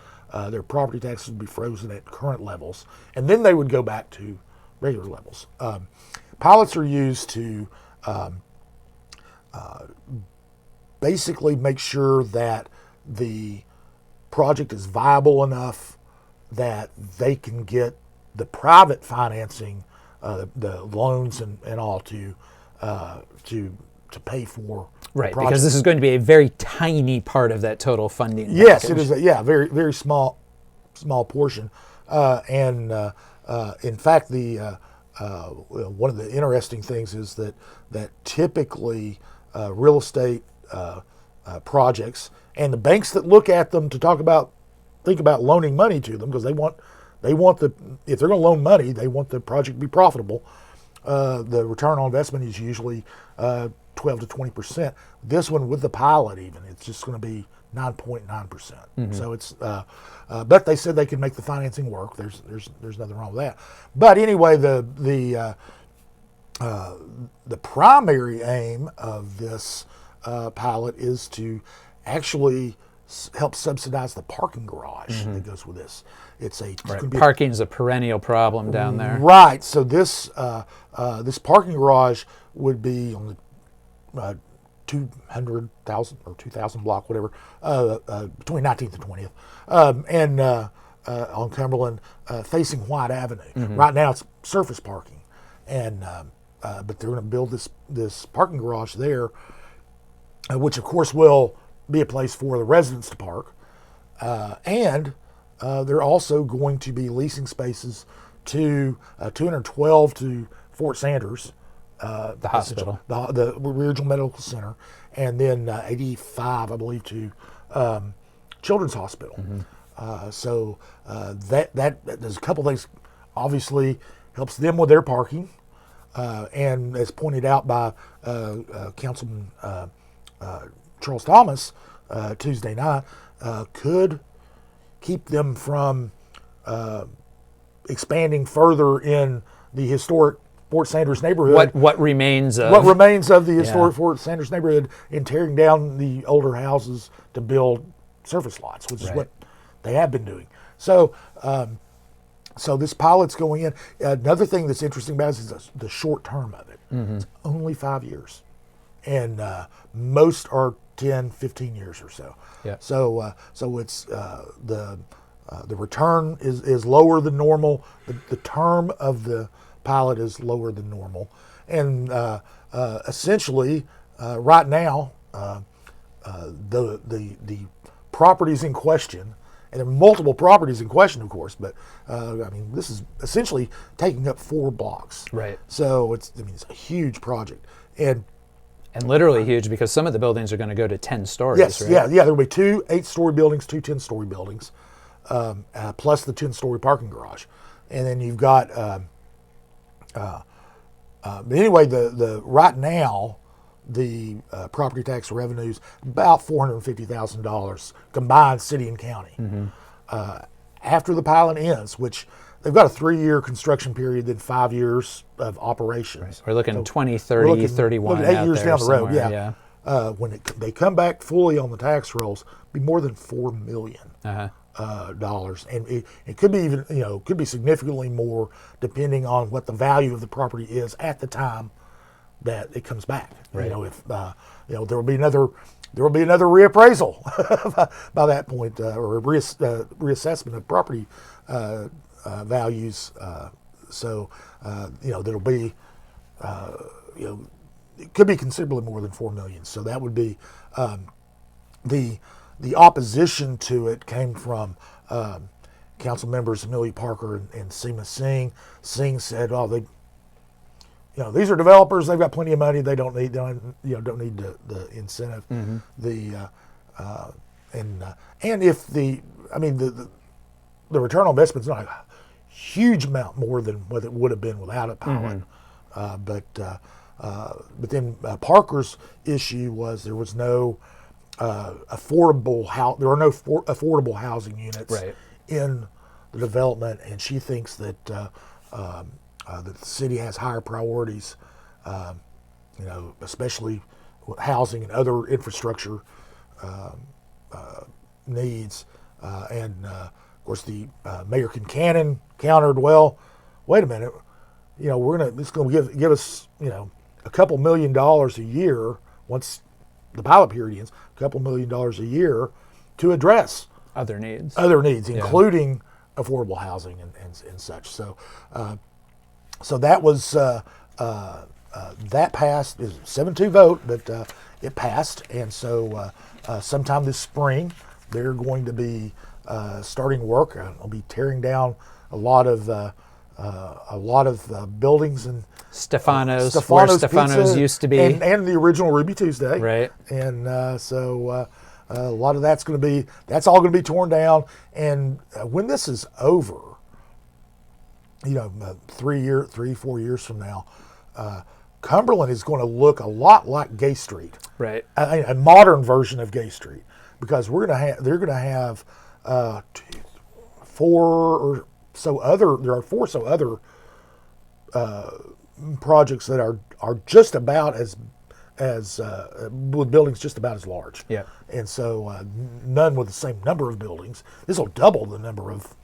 their property taxes would be frozen at current levels, and then they would go back to regular levels. Pilots are used to basically make sure that the project is viable enough that they can get the private financing, the loans and all to pay for Right, the project. because this is going to be a very tiny part of that total funding Yes, package. it is. Very very small portion, and in fact, the one of the interesting things is that typically real estate projects and the banks that look at them to think about loaning money to them, because they want if they're going to loan money, they want the project to be profitable. The return on investment is usually 12 to 20%. This one with the pilot, even, it's just going to be 9.9%. So it's, but they said they can make the financing work. There's nothing wrong with that. But anyway, the primary aim of this pilot is to actually help subsidize the parking garage that goes with this. It's Parking is a perennial problem down there. Right. So this this parking garage would be on the 200,000 or 2,000 block, whatever, between 19th and 20th, and on Cumberland, facing White Avenue. Right now, it's surface parking, and but they're going to build this parking garage there, which of course will be a place for the residents to park, and they're also going to be leasing spaces to 212 to Fort Sanders, The hospital. the Regional Medical Center, and then 85, I believe, to Children's Hospital. So that there's a couple things. Obviously, helps them with their parking, and as pointed out by Councilman Charles Thomas Tuesday night, could keep them from expanding further in the historic Fort Sanders neighborhood. What remains of The historic Fort Sanders neighborhood, in tearing down the older houses to build surface lots, which is what they have been doing. So, so this pilot's going in. Another thing that's interesting about it is the short term of it. It's only 5 years, and most are 10, 15 years or so. Yeah. So it's the return is lower than normal. The term of the pilot is lower than normal, and essentially right now the properties in question, and there are multiple properties in question, of course, but I mean, this is essentially taking up 4 blocks. Right. So it's a huge project, and literally huge, because some of the buildings are going to go to 10 stories. yes, right? yeah, there'll be 2 8-story buildings, 2 10-story buildings, plus the 10-story parking garage, and then you've got. But anyway, the right now, the property tax revenues about $450,000 combined, city and county. After the pilot ends, which they've got a 3-year construction period, then 5 years of operations. We're looking 20, 30, We're looking 31 8 out years there down the road. somewhere, Yeah. When they come back fully on the tax rolls, it'll be more than $4 million. Dollars, and it could be even could be significantly more, depending on what the value of the property is at the time that it comes back. Right. If there will be another reappraisal by that point, or a reassessment of property values. So there'll be it could be considerably more than $4 million. So that would be the opposition to it came from council members Amelia Parker and Seema Singh. Singh said, "Oh, these are developers. They've got plenty of money. They don't need the incentive." And if the return on investment is not a huge amount more than what it would have been without a pilot, but then Parker's issue was there was no affordable housing units in the development, and she thinks that that the city has higher priorities, especially housing and other infrastructure needs, and of course the Mayor Kincannon countered, well, wait a minute, it's going to give us a couple $1 million a year once the pilot period ends, a couple $1 million a year to address Other needs. including affordable housing and such. So so that was that passed. It was a 7-2 vote, but it passed. And so sometime this spring, they're going to be starting work. They'll be tearing down a lot of buildings and Stefano's where Stefano's Pizza used to be, and the original Ruby Tuesday, right? And so a lot of that's all going to be torn down. And when this is over, 3-4 years from now, Cumberland is going to look a lot like Gay Street, right? A modern version of Gay Street, because they're going to have 4 or so other projects that are just about as with buildings just about as large. Yeah. And so none with the same number of buildings. This will double the number of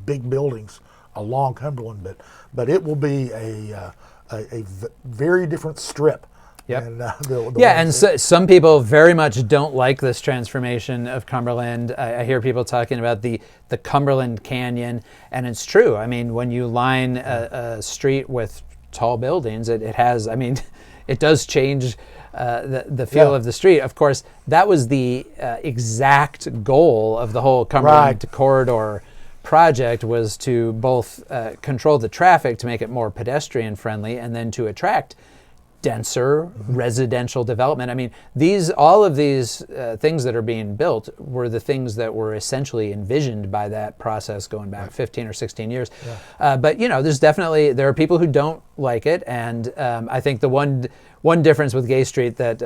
big buildings along Cumberland, but it will be a very different strip. Yep. And some people very much don't like this transformation of Cumberland. I hear people talking about the Cumberland Canyon, and it's true. I mean, when you line a street with tall buildings, it has, I mean, it does change the feel of the street. Of course, that was the exact goal of the whole Cumberland corridor project, was to both control the traffic to make it more pedestrian friendly, and then to attract denser residential development. I mean, all of these things that are being built were the things that were essentially envisioned by that process going back 15 or 16 years. Yeah. But there are people who don't like it, and I think the one difference with Gay Street that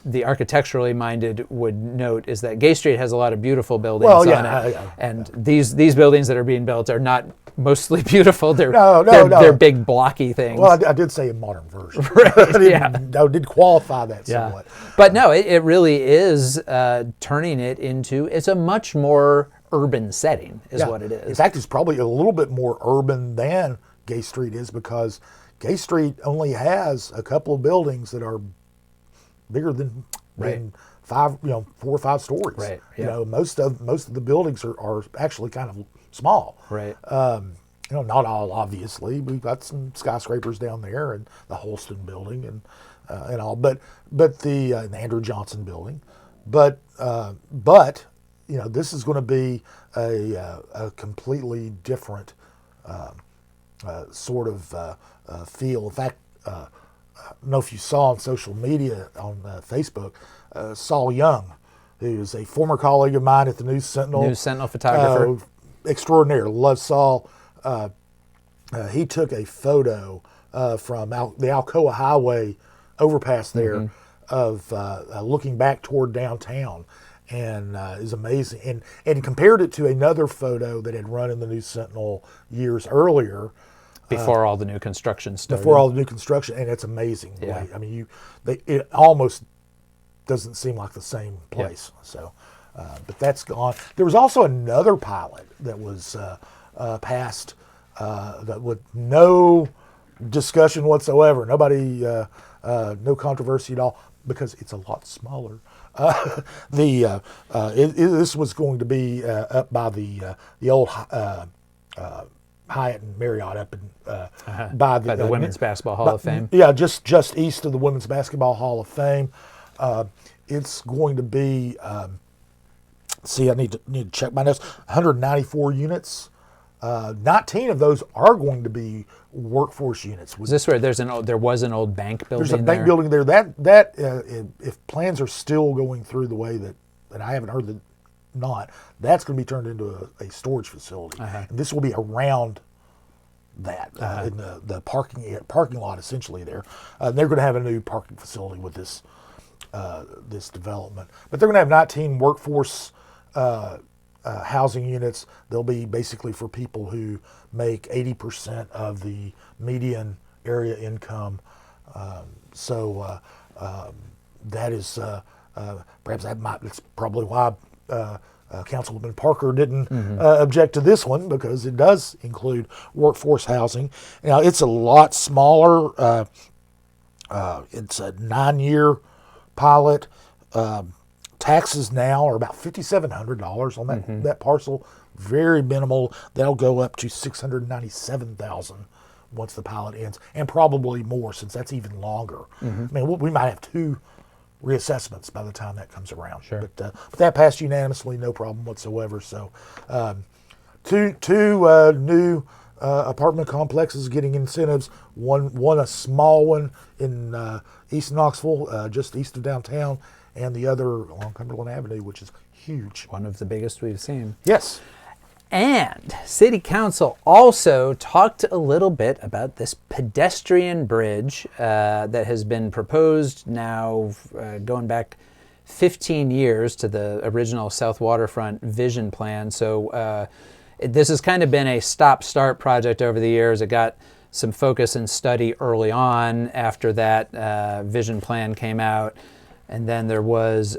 the architecturally minded would note is that Gay Street has a lot of beautiful buildings on it, and these buildings that are being built are not mostly beautiful. They're big blocky things. Well, I did say a modern version. Right. I did qualify that somewhat. But no, it really is turning it into, it's a much more urban setting is what it is. In fact, it's probably a little bit more urban than Gay Street is, because Gay Street only has a couple of buildings that are bigger than 4 or 5 stories. Right. Yeah. Most of the buildings are actually kind of small. Right. Not all, obviously. We've got some skyscrapers down there, and the Holston building and all, but the Andrew Johnson building, but this is going to be a completely different sort of feel. In fact, I don't know if you saw on social media on Facebook, Saul Young, who is a former colleague of mine at the News Sentinel photographer, extraordinaire. Love Saul. He took a photo from the Alcoa Highway overpass there of looking back toward downtown, and is amazing. And compared it to another photo that had run in the News Sentinel years earlier, before all the new construction started. Before all the new construction, and it's amazing. Yeah. I mean, it almost doesn't seem like the same place. Yeah. So, but that's gone. There was also another pilot that was passed that with no discussion whatsoever, no controversy at all, because it's a lot smaller. This was going to be up by the old Hyatt and Marriott up in by the Women's Basketball Hall of Fame. Yeah, just east of the Women's Basketball Hall of Fame. It's going to be. I need to check my notes. 194 units. 19 of those are going to be workforce units. Is this where there was an old bank building? There's a bank building there. That if plans are still going through the way that I haven't heard that not, that's going to be turned into a storage facility. And this will be around that in the parking lot essentially there. They're going to have a new parking facility with this development, but they're going to have 19 workforce housing units. They'll be basically for people who make 80% of the median area income. That is perhaps that's probably why Councilman Parker didn't object to this one, because it does include workforce housing. Now, it's a lot smaller. It's a 9-year pilot. taxes now are about $5,700 on that parcel. Very minimal. That'll go up to $697,000 once the pilot ends, and probably more since that's even longer. I mean, we might have 2 reassessments by the time that comes around. Sure. But that passed unanimously, no problem whatsoever. So, two new apartment complexes getting incentives. One a small one in East Knoxville, just east of downtown, and the other along Cumberland Avenue, which is huge. One of the biggest we've seen. Yes. And City Council also talked a little bit about this pedestrian bridge that has been proposed now going back 15 years to the original South Waterfront vision plan. So this has kind of been a stop-start project over the years. It got some focus and study early on after that vision plan came out. And then there was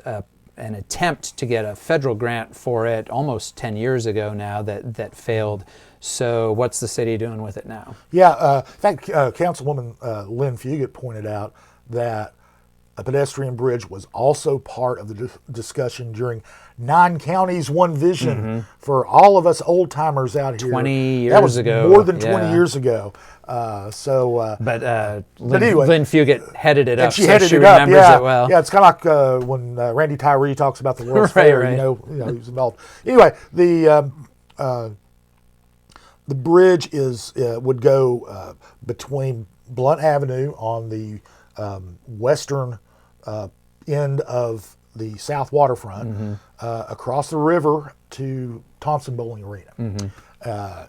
an attempt to get a federal grant for it almost 10 years ago now that failed. So what's the city doing with it now? Yeah, in fact, Councilwoman Lynn Fugit pointed out that a pedestrian bridge was also part of the discussion during 9 Counties, 1 Vision for all of us old timers out here. 20 years that was ago. More than 20 years ago. But anyway, Lynn Fugit headed it up, she so headed she it up. remembers Yeah, it well. yeah, it's kind of like when Randy Tyree talks about the World's Right, Fair. right. You know, he's involved. Anyway, the bridge would go between Blunt Avenue on the western end of the South Waterfront, across the river to Thompson Bowling Arena.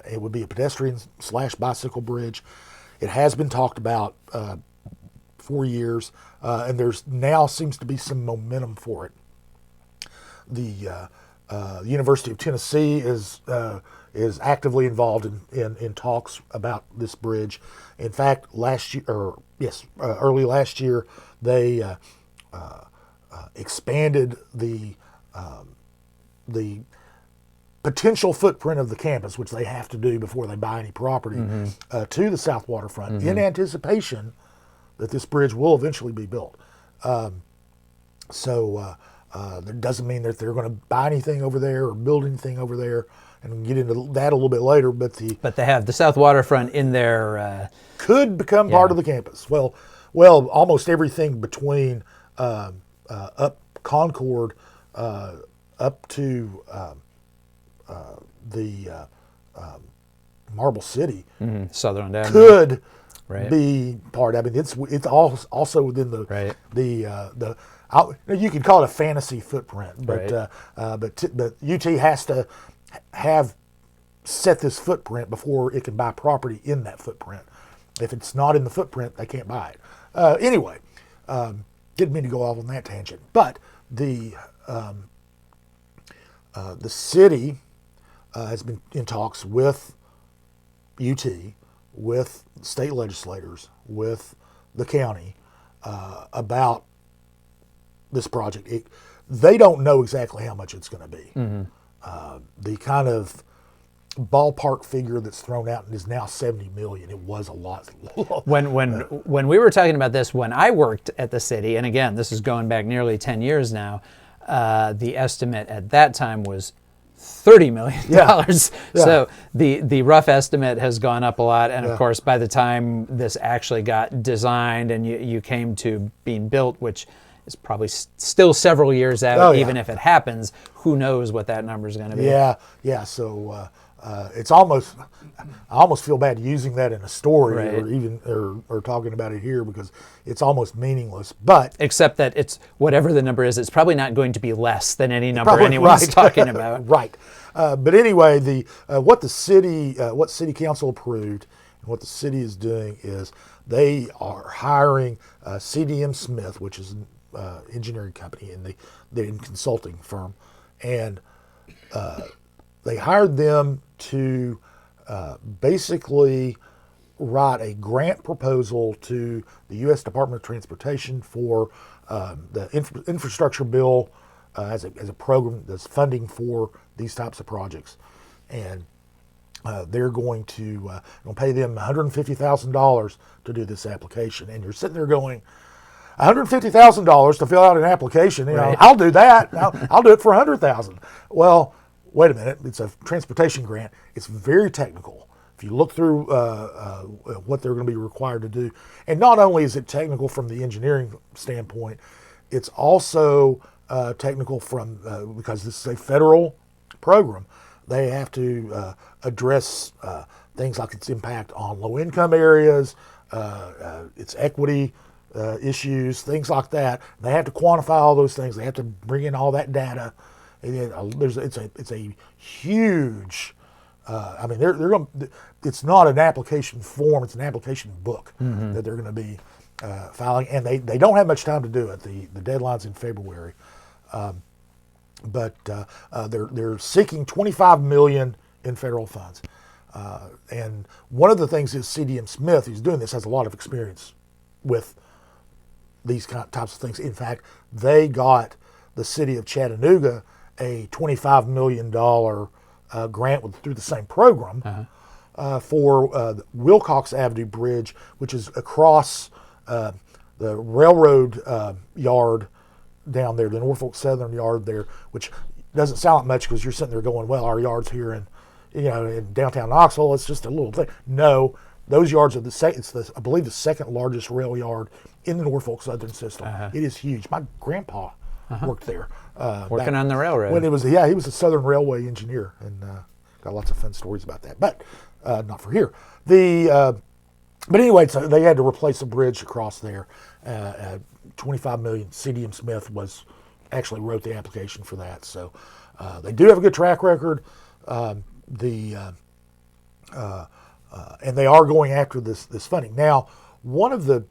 It would be a pedestrian / bicycle bridge. It has been talked about for years, and there's now seems to be some momentum for it. The University of Tennessee is actively involved in talks about this bridge. In fact, early last year, they expanded the potential footprint of the campus, which they have to do before they buy any property, to the South Waterfront in anticipation that this bridge will eventually be built. So that doesn't mean that they're going to buy anything over there or build anything over there, and we'll get into that a little bit later. But they have the South Waterfront in their could become part of the campus. Well, almost everything between up Concord up to the Marble City, Southern Avenue could be part. I mean, it's also within the you could call it a fantasy footprint, but UT has to have set this footprint before it can buy property in that footprint. If it's not in the footprint, they can't buy it. Anyway, didn't mean to go off on that tangent, but the city has been in talks with UT, with state legislators, with the county about this project. They don't know exactly how much it's going to be. The kind of ballpark figure that's thrown out is now $70 million. It was a lot. When we were talking about this, when I worked at the city, and again, this is going back nearly 10 years now, the estimate at that time was $30 million. So the rough estimate has gone up a lot. And of course, by the time this actually got designed and you came to being built, which is probably still several years out, even if it happens, who knows what that number is going to be. Yeah. So it's almost, I almost feel bad using that in a story or even or talking about it here because it's almost meaningless. But except that it's whatever the number is, it's probably not going to be less than any number anyone's talking about. Right. But anyway, what City Council approved and what the city is doing is they are hiring CDM Smith, which is an engineering company and they're in consulting firm, and they hired them to basically write a grant proposal to the U.S. Department of Transportation for the infrastructure bill as a program that's funding for these types of projects. And they're going to pay them $150,000 to do this application. And you're sitting there going, $150,000 to fill out an application. You know, Right. I'll do that. I'll do it for $100,000. Well, wait a minute. It's a transportation grant. It's very technical. If you look through what they're going to be required to do, and not only is it technical from the engineering standpoint, it's also technical from because this is a federal program. They have to address things like its impact on low-income areas, its equity issues, things like that. They have to quantify all those things. They have to bring in all that data. And it's a huge. I mean, they're going. It's not an application form; it's an application book that they're going to be filing, and they don't have much time to do it. The deadline's in February, but they're seeking $25 million in federal funds. And one of the things is CDM Smith, who's doing this, has a lot of experience with these types of things. In fact, they got the city of Chattanooga a $25 million grant through the same program for the Wilcox Avenue Bridge, which is across the railroad yard down there, the Norfolk Southern yard there, which doesn't sound like much because you're sitting there going, well, our yard's here in downtown Knoxville, it's just a little thing. No, those yards are I believe the second largest rail yard in the Norfolk Southern system. It is huge. My grandpa worked there. Working on the railroad. When he was a Southern Railway engineer, and got lots of fun stories about that. But not for here. But anyway, so they had to replace a bridge across there. $25 million. CDM Smith actually wrote the application for that. So they do have a good track record. And they are going after this funding. Now, one of the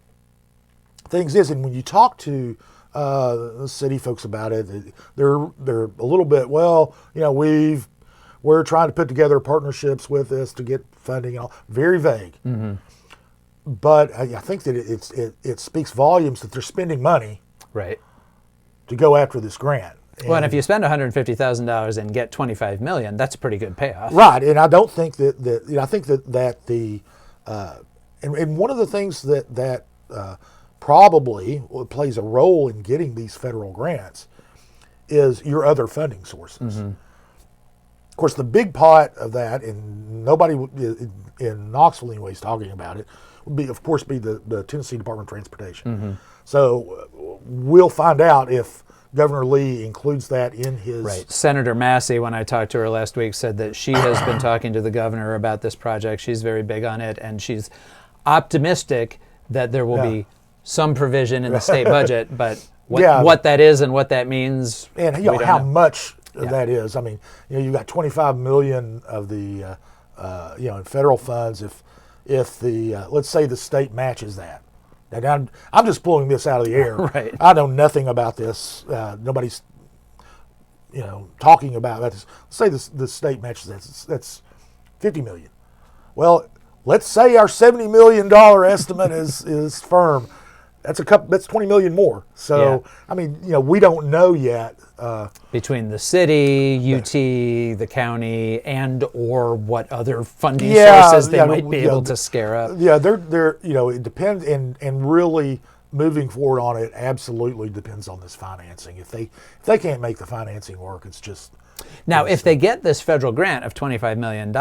things is, and when you talk to the city folks about it, they're a little bit, well, you know, we're trying to put together partnerships with this to get funding, and all, very vague. But I think that it speaks volumes that they're spending money Right. to go after this grant. Well, and if you spend $150,000 and get $25 million, that's a pretty good payoff. Right, and I don't think that I think that the and one of the things that probably plays a role in getting these federal grants is your other funding sources. Of course, the big pot of that, and nobody in Knoxville anyway is talking about it, would be, of course, the Tennessee Department of Transportation. So we'll find out if Governor Lee includes that in his... Right. Senator Massey, when I talked to her last week, said that she has been talking to the governor about this project. She's very big on it, and she's optimistic that there will be some provision in the state budget, but what that is and what that means, and we don't how know. much that is. I mean, you've got $25 million of the in federal funds. If the let's say the state matches that. Now, I'm just pulling this out of the air. Right. I know nothing about this. Nobody's talking about that. Let's say the state matches that. That's $50 million. Well, let's say our $70 million estimate is firm. That's $20 million more. So I mean, we don't know yet. Between the city, UT, the county, and or what other funding sources they might be able to scare up. Yeah, they're it depends, and really moving forward on it absolutely depends on this financing. If they can't make the financing work, it's just now if they get this federal grant of $25 million.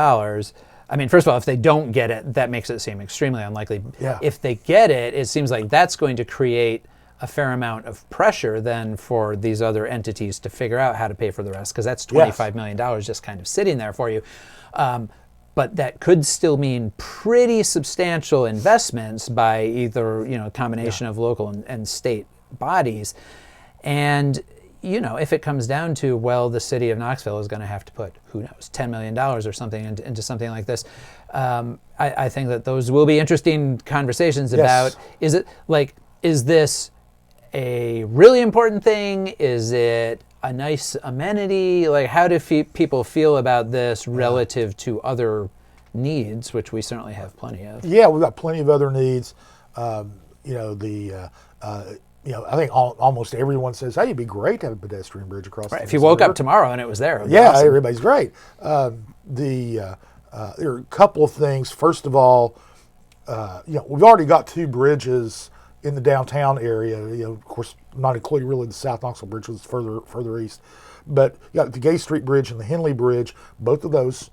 I mean, first of all, if they don't get it, that makes it seem extremely unlikely. Yeah. If they get it, it seems like that's going to create a fair amount of pressure then for these other entities to figure out how to pay for the rest, because that's $25 million just kind of sitting there for you. But that could still mean pretty substantial investments by either a combination of local and state bodies. And if it comes down to, well, the city of Knoxville is going to have to put, who knows, $10 million or something into something like this, I think that those will be interesting conversations about, is this a really important thing? Is it a nice amenity? Like, how do people feel about this relative to other needs, which we certainly have plenty of? Yeah, we've got plenty of other needs. I think almost everyone says, hey, it'd be great to have a pedestrian bridge across. Right. If you woke up tomorrow and it was there, it would be yeah, awesome. Everybody's great. There are a couple of things. First of all, we've already got two bridges in the downtown area, of course, not including really the South Knoxville Bridge, which is further east. But you got the Gay Street Bridge and the Henley Bridge. Both of those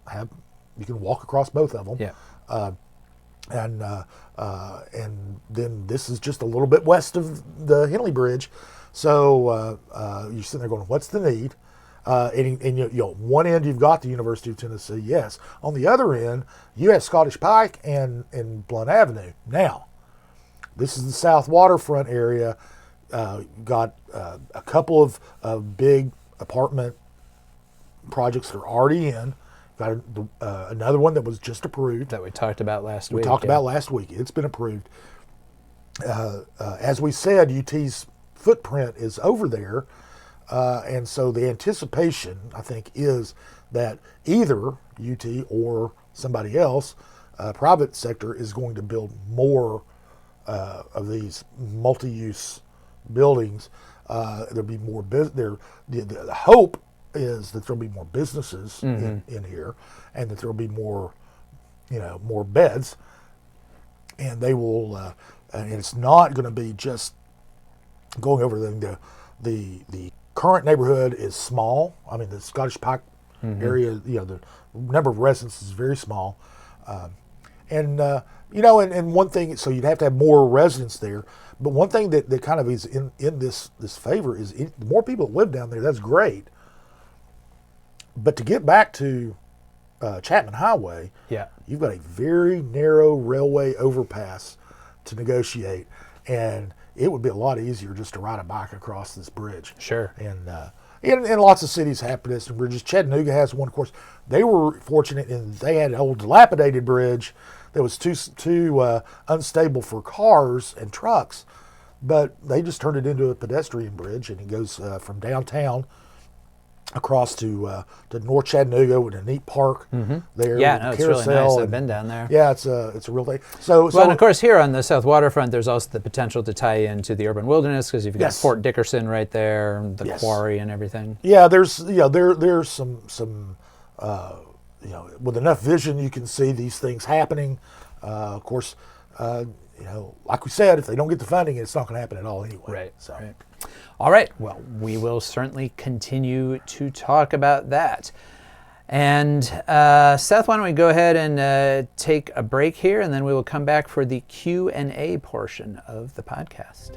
you can walk across both of them. Yeah. And then this is just a little bit west of the Henley Bridge. So you're sitting there going, what's the need? And one end you've got the University of Tennessee, yes. On the other end, you have Scottish Pike and Blount Avenue. Now, this is the South Waterfront area. Got a couple of big apartment projects that are already in. Got another one that was just approved. That we talked about last week. We talked about last week. It's been approved. As we said, UT's footprint is over there. And so the anticipation, I think, is that either UT or somebody else, private sector, is going to build more of these multi-use buildings. There'll be more business. The hope is that there'll be more businesses in here, and that there'll be more beds, and they will. And it's not going to be just going over the current neighborhood is small. I mean, the Scottish Pike area, the number of residents is very small, and one thing. So you'd have to have more residents there. But one thing that kind of is in this favor is the more people that live down there, that's great. But to get back to Chapman Highway, you've got a very narrow railway overpass to negotiate, and it would be a lot easier just to ride a bike across this bridge. Sure. And lots of cities have pedestrian bridges. Chattanooga has one, of course. They were fortunate in they had an old dilapidated bridge that was too unstable for cars and trucks, but they just turned it into a pedestrian bridge, and it goes from downtown across to North Chattanooga with a neat park there. Yeah, no, it's really nice. I've been down there. Yeah, it's a real thing. So and of course here on the South Waterfront, there's also the potential to tie into the urban wilderness because you've got Fort Dickerson right there, the quarry and everything. Yeah, there's some with enough vision you can see these things happening. Of course, like we said, if they don't get the funding, it's not going to happen at all anyway. Right. So. Right. All right. Well, we will certainly continue to talk about that. And Seth, why don't we go ahead and take a break here, and then we will come back for the Q&A portion of the podcast.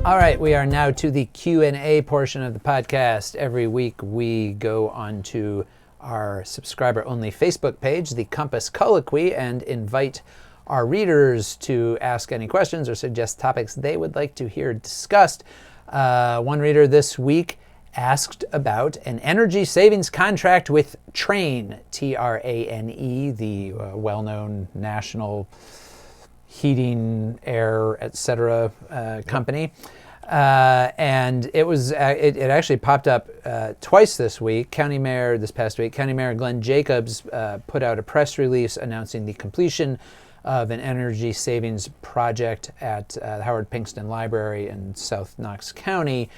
All right, we are now to the Q&A portion of the podcast. Every week we go on to our subscriber-only Facebook page, the Compass Colloquy, and invite our readers to ask any questions or suggest topics they would like to hear discussed. One reader this week asked about an energy savings contract with Trane, Trane, the well-known national heating, air, etc. Company. And it actually popped up twice this week. This past week, County Mayor Glenn Jacobs put out a press release announcing the completion of an energy savings project at the Howard Pinkston Library in South Knox County,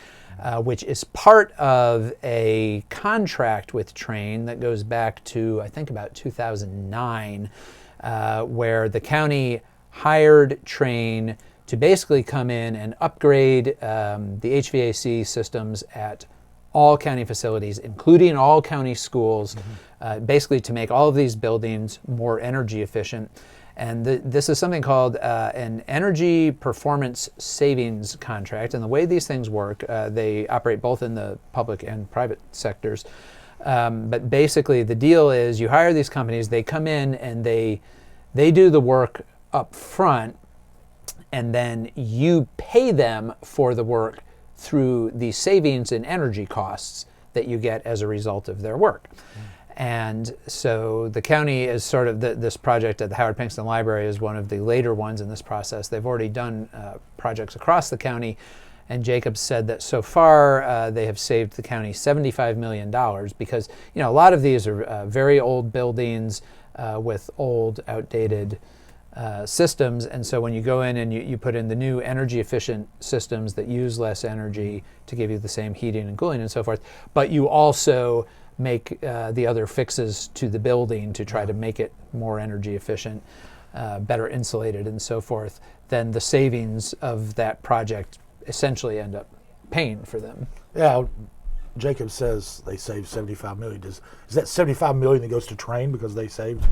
which is part of a contract with Trane that goes back to, I think, about 2009, where the county hired Trane to basically come in and upgrade the HVAC systems at all county facilities, including all county schools, basically to make all of these buildings more energy efficient. And this is something called an energy performance savings contract. And the way these things work, they operate both in the public and private sectors. But basically the deal is you hire these companies, they come in and they do the work up front, and then you pay them for the work through the savings in energy costs that you get as a result of their work. And so the county is sort of this project at the Howard Pinkston Library is one of the later ones in this process. They've already done projects across the county, and Jacobs said that so far they have saved the county $75 million because a lot of these are very old buildings with old, outdated systems, and so when you go in and you put in the new energy efficient systems that use less energy to give you the same heating and cooling and so forth, but you also make the other fixes to the building to try to make it more energy efficient, better insulated and so forth, then the savings of that project essentially end up paying for them. Yeah, Jacob says they saved $75 million. Is that $75 million that goes to Train because they saved?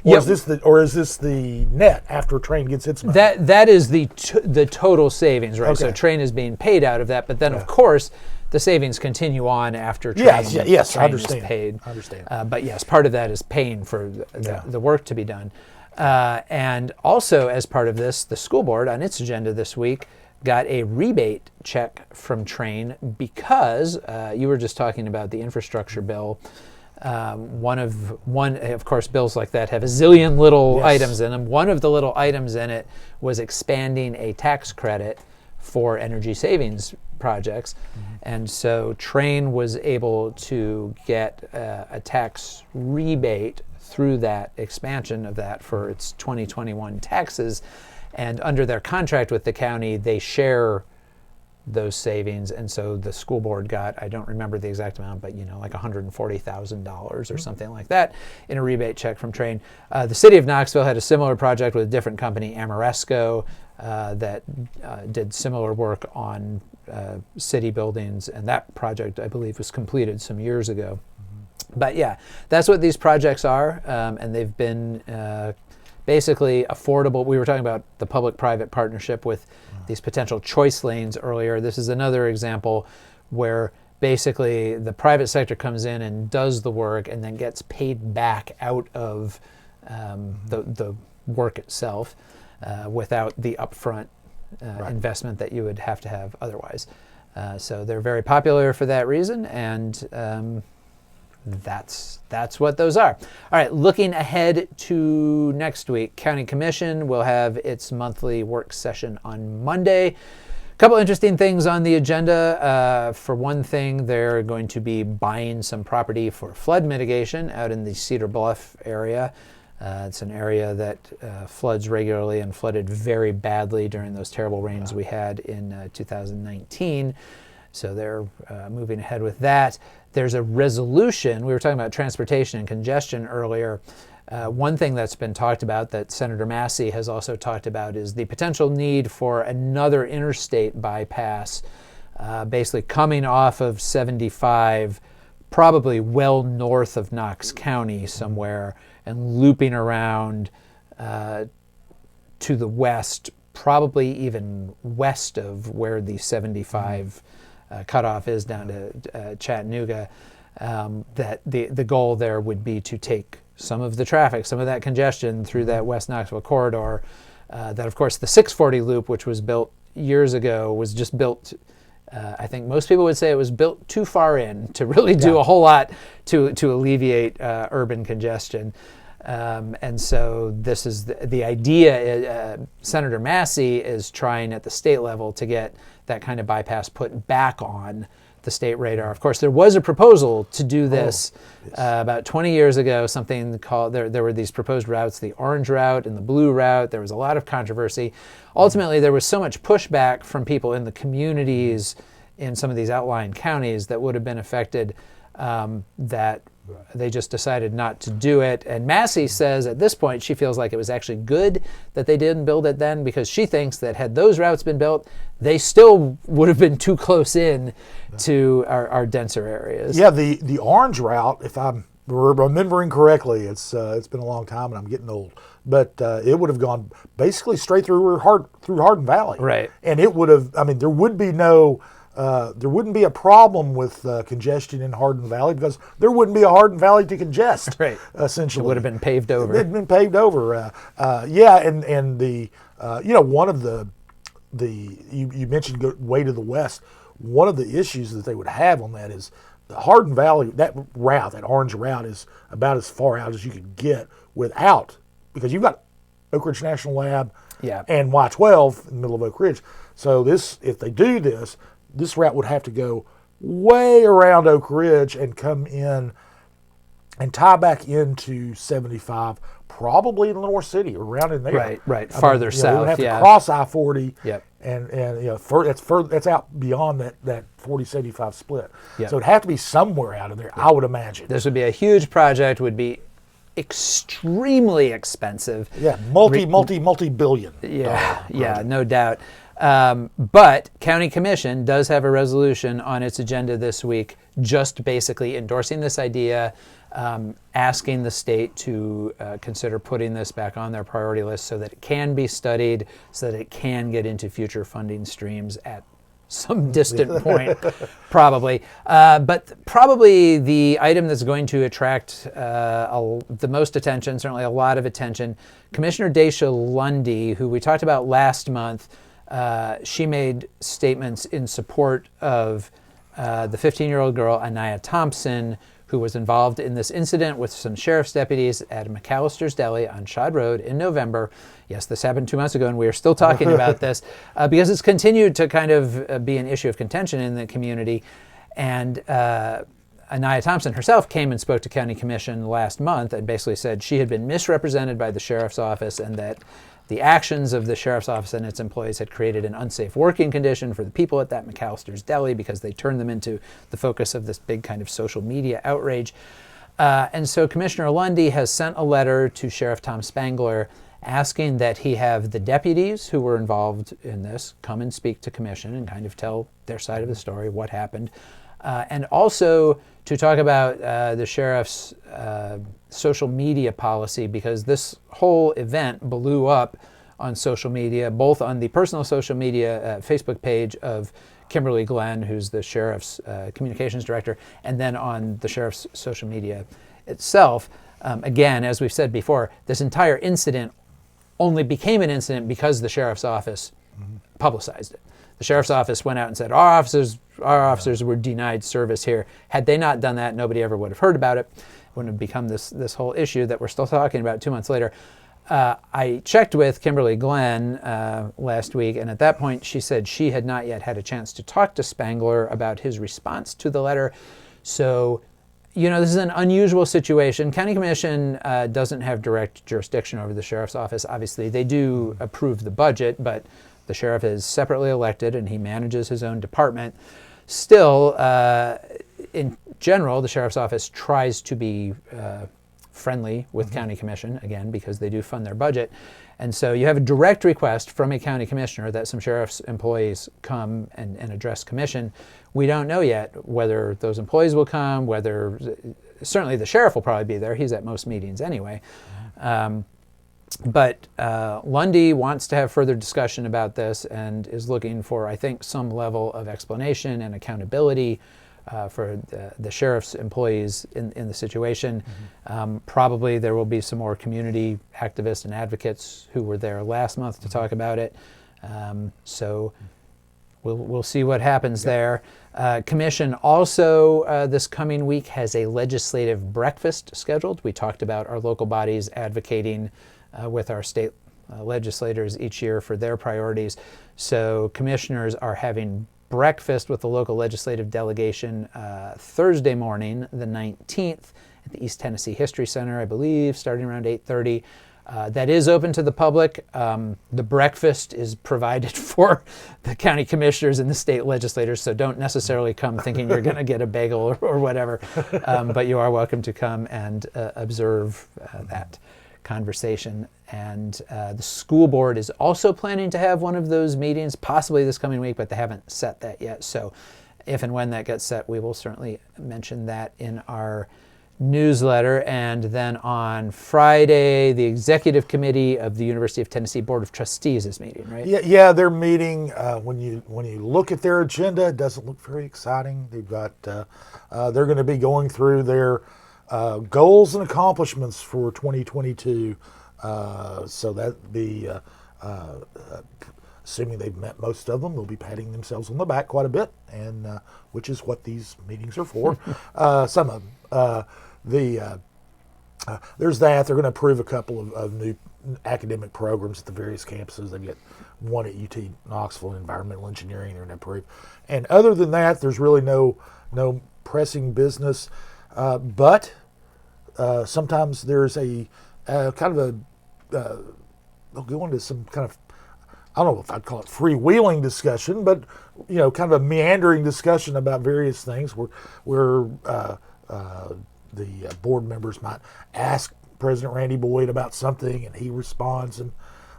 Or is this the net after Train gets its money? That is the total savings, right? Okay. So Train is being paid out of that, but then of course the savings continue on after Train, yes, I Train understand. is paid. I understand. But yes, part of that is paying for the work to be done. And also as part of this, the school board on its agenda this week got a rebate check from Train because you were just talking about the infrastructure bill. Of course, bills like that have a zillion little items in them. One of the little items in it was expanding a tax credit for energy savings projects. And so Train was able to get a tax rebate through that expansion of that for its 2021 taxes. And under their contract with the county, they share those savings, and so the school board got, I don't remember the exact amount, but like $140,000 or something like that in a rebate check from Train. The City of Knoxville had a similar project with a different company, Amoresco, that did similar work on city buildings, and that project, I believe, was completed some years ago. But yeah, that's what these projects are, and they've been basically affordable. We were talking about the public-private partnership with these potential choice lanes earlier. This is another example where basically the private sector comes in and does the work and then gets paid back out of the work itself without the upfront investment that you would have to have otherwise. So they're very popular for that reason, and that's what those are. All right, looking ahead to next week, County Commission will have its monthly work session on Monday. A couple interesting things on the agenda. For one thing, they're going to be buying some property for flood mitigation out in the Cedar Bluff area. It's an area that floods regularly and flooded very badly during those terrible rains we had in 2019. So they're moving ahead with that. There's a resolution. We were talking about transportation and congestion earlier. One thing that's been talked about that Senator Massey has also talked about is the potential need for another interstate bypass, basically coming off of 75, probably well north of Knox County somewhere, and looping around to the west, probably even west of where the 75 cutoff is down to Chattanooga. That the goal there would be to take some of the traffic, some of that congestion through that West Knoxville corridor. That, of course, the 640 loop, which was built years ago, was just built, I think most people would say it was built too far in to really do a whole lot to alleviate urban congestion. And so this is the idea. Senator Massey is trying at the state level to get that kind of bypass put back on the state radar. Of course, there was a proposal to do this about 20 years ago, something called, there were these proposed routes, the orange route and the blue route. There was a lot of controversy. Ultimately, there was so much pushback from people in the communities in some of these outlying counties that would have been affected that they just decided not to do it. And Massey says at this point she feels like it was actually good that they didn't build it then, because she thinks that had those routes been built, they still would have been too close in to our denser areas. Yeah, the orange route, if I'm remembering correctly, it's been a long time and I'm getting old, but it would have gone basically straight through Hardin Valley. Right. And it would have, there would be there wouldn't be a problem with congestion in Hardin Valley, because there wouldn't be a Hardin Valley to congest. Right. Essentially, it would have been paved over. It had been paved over. And the one of the you mentioned go way to the west. One of the issues that they would have on that is the Hardin Valley. That route, that orange route, is about as far out as you could get without, because you've got Oak Ridge National Lab and Y12 in the middle of Oak Ridge. So if they do this route would have to go way around Oak Ridge and come in and tie back into 75, probably in the North City, around in there. Right. Farther south. We would have to cross I-40. Yep. And that's out beyond that 40-75 split. Yep. So it'd have to be somewhere out in there, I would imagine. This would be a huge project. Would be extremely expensive. Yeah, multi-billion. Yeah, no doubt. But County Commission does have a resolution on its agenda this week, just basically endorsing this idea, asking the state to consider putting this back on their priority list so that it can be studied, so that it can get into future funding streams at some distant point, probably. But probably the item that's going to attract the most attention, certainly a lot of attention, Commissioner Daisha Lundy, who we talked about last month, she made statements in support of the 15-year-old girl, Anaya Thompson, who was involved in this incident with some sheriff's deputies at McAllister's Deli on Shad Road in November. Yes, this happened 2 months ago, and we are still talking about this because it's continued to kind of be an issue of contention in the community. And Anaya Thompson herself came and spoke to County Commission last month and basically said she had been misrepresented by the sheriff's office and that the actions of the sheriff's office and its employees had created an unsafe working condition for the people at that McAllister's Deli because they turned them into the focus of this big kind of social media outrage. And so Commissioner Lundy has sent a letter to Sheriff Tom Spangler asking that he have the deputies who were involved in this come and speak to Commission and kind of tell their side of the story, what happened. And also to talk about the sheriff's social media policy, because this whole event blew up on social media, both on the personal social media Facebook page of Kimberly Glenn, who's the sheriff's communications director, and then on the sheriff's social media itself. Again, as we've said before, this entire incident only became an incident because the sheriff's office publicized it. The sheriff's office went out and said, our officers were denied service here. Had they not done that, nobody ever would have heard about it. It wouldn't have become this whole issue that we're still talking about 2 months later. I checked with Kimberly Glenn last week, and at that point she said she had not yet had a chance to talk to Spangler about his response to the letter. So, this is an unusual situation. County Commission doesn't have direct jurisdiction over the sheriff's office. Obviously, they do approve the budget, but the sheriff is separately elected and he manages his own department. Still, in general, the sheriff's office tries to be friendly with County Commission, again, because they do fund their budget. And so you have a direct request from a county commissioner that some sheriff's employees come and address Commission. We don't know yet whether those employees will come, certainly the sheriff will probably be there. He's at most meetings anyway. But Lundy wants to have further discussion about this and is looking for, I think, some level of explanation and accountability for the sheriff's employees in the situation. Probably there will be some more community activists and advocates who were there last month to talk about it. So we'll see what happens there. Commission also this coming week has a legislative breakfast scheduled. We talked about our local bodies advocating with our state legislators each year for their priorities. So commissioners are having breakfast with the local legislative delegation Thursday morning, the 19th, at the East Tennessee History Center, I believe, starting around 8:30. That is open to the public. The breakfast is provided for the county commissioners and the state legislators, so don't necessarily come thinking you're going to get a bagel or whatever, but you are welcome to come and observe that conversation. And the school board is also planning to have one of those meetings, possibly this coming week, but they haven't set that yet. So if and when that gets set, we will certainly mention that in our newsletter. And then on Friday, the executive committee of the University of Tennessee Board of Trustees is meeting, right? Yeah, they're meeting. When you look at their agenda, it doesn't look very exciting. They've got they're going to be going through their goals and accomplishments for 2022. So that'd be assuming they've met most of them, they'll be patting themselves on the back quite a bit, and which is what these meetings are for. Some of them. There's that. They're going to approve a couple of new academic programs at the various campuses. They've got one at UT Knoxville, environmental engineering, they're going to approve. And other than that, there's really no pressing business. But sometimes there's a kind of they'll go into some kind of, I don't know if I'd call it freewheeling discussion, but kind of a meandering discussion about various things where the board members might ask President Randy Boyd about something, and he responds and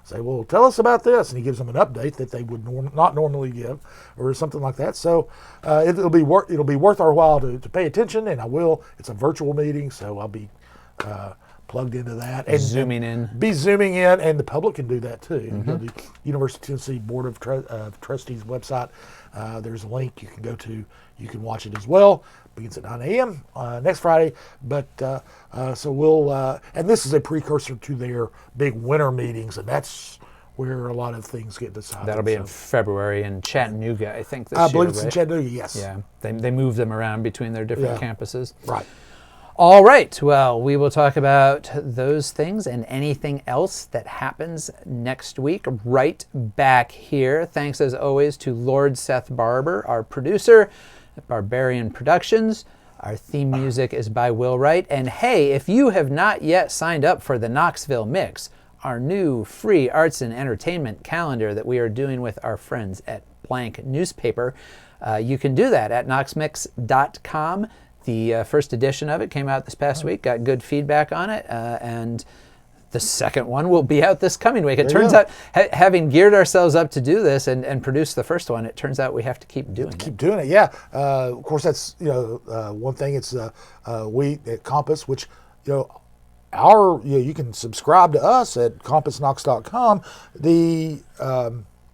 say, well, tell us about this, and he gives them an update that they would not normally give, or something like that. So it'll be worth our while to pay attention, and I will. It's a virtual meeting, so I'll be plugged into that and zooming in, and the public can do that too. You go to the University of Tennessee Board of Trustees website. There's a link you can go to. You can watch it as well. Begins at 9 a.m. Next Friday. But so we'll, and this is a precursor to their big winter meetings, and that's where a lot of things get decided. That'll be in February in Chattanooga, I think, this year. I believe it's in Chattanooga, yes. Yeah, they move them around between their different campuses. Right. All right. Well, we will talk about those things and anything else that happens next week right back here. Thanks, as always, to Lord Seth Barber, our producer at Barbarian Productions. Our theme music is by Will Wright. And hey, if you have not yet signed up for the Knoxville Mix, our new free arts and entertainment calendar that we are doing with our friends at Blank Newspaper, you can do that at knoxmix.com. The first edition of it came out this past week, got good feedback on it, and the second one will be out this coming week. It turns out, having geared ourselves up to do this and produce the first one, it turns out we have to keep doing it. Keep doing it, yeah. Of course, that's one thing. It's we at Compass, which you can subscribe to us at CompassKnox.com.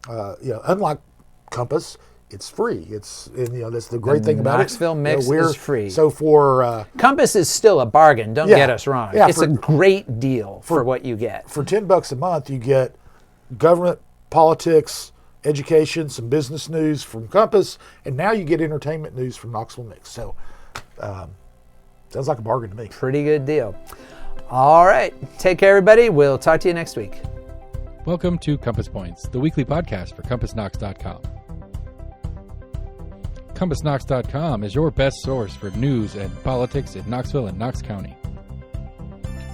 Unlike Compass, it's free. That's the great thing about Knoxville Mix is free. So for Compass is still a bargain. Don't get us wrong. Yeah, it's a great deal for what you get. For $10 a month, you get government, politics, education, some business news from Compass, and now you get entertainment news from Knoxville Mix. So sounds like a bargain to me. Pretty good deal. All right. Take care, everybody. We'll talk to you next week. Welcome to Compass Points, the weekly podcast for CompassKnox.com. CompassKnox.com is your best source for news and politics in Knoxville and Knox County.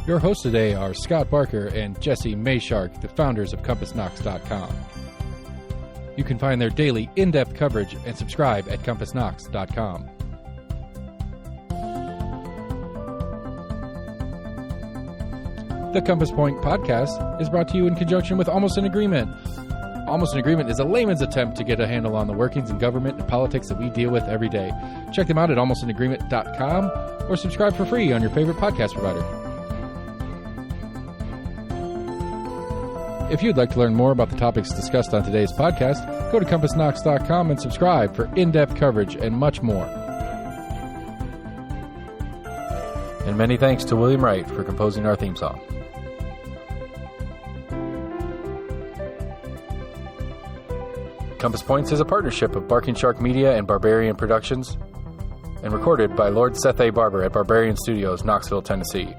Your hosts today are Scott Barker and Jesse Mayshark, the founders of CompassKnox.com. You can find their daily in-depth coverage and subscribe at CompassKnox.com. The Compass Point podcast is brought to you in conjunction with Almost an Agreement. Almost an Agreement is a layman's attempt to get a handle on the workings in government and politics that we deal with every day. Check them out at almostanagreement.com or subscribe for free on your favorite podcast provider. If you'd like to learn more about the topics discussed on today's podcast, go to CompassKnox.com and subscribe for in-depth coverage and much more. And many thanks to William Wright for composing our theme song. Compass Points is a partnership of Barking Shark Media and Barbarian Productions, and recorded by Lord Seth A. Barber at Barbarian Studios, Knoxville, Tennessee.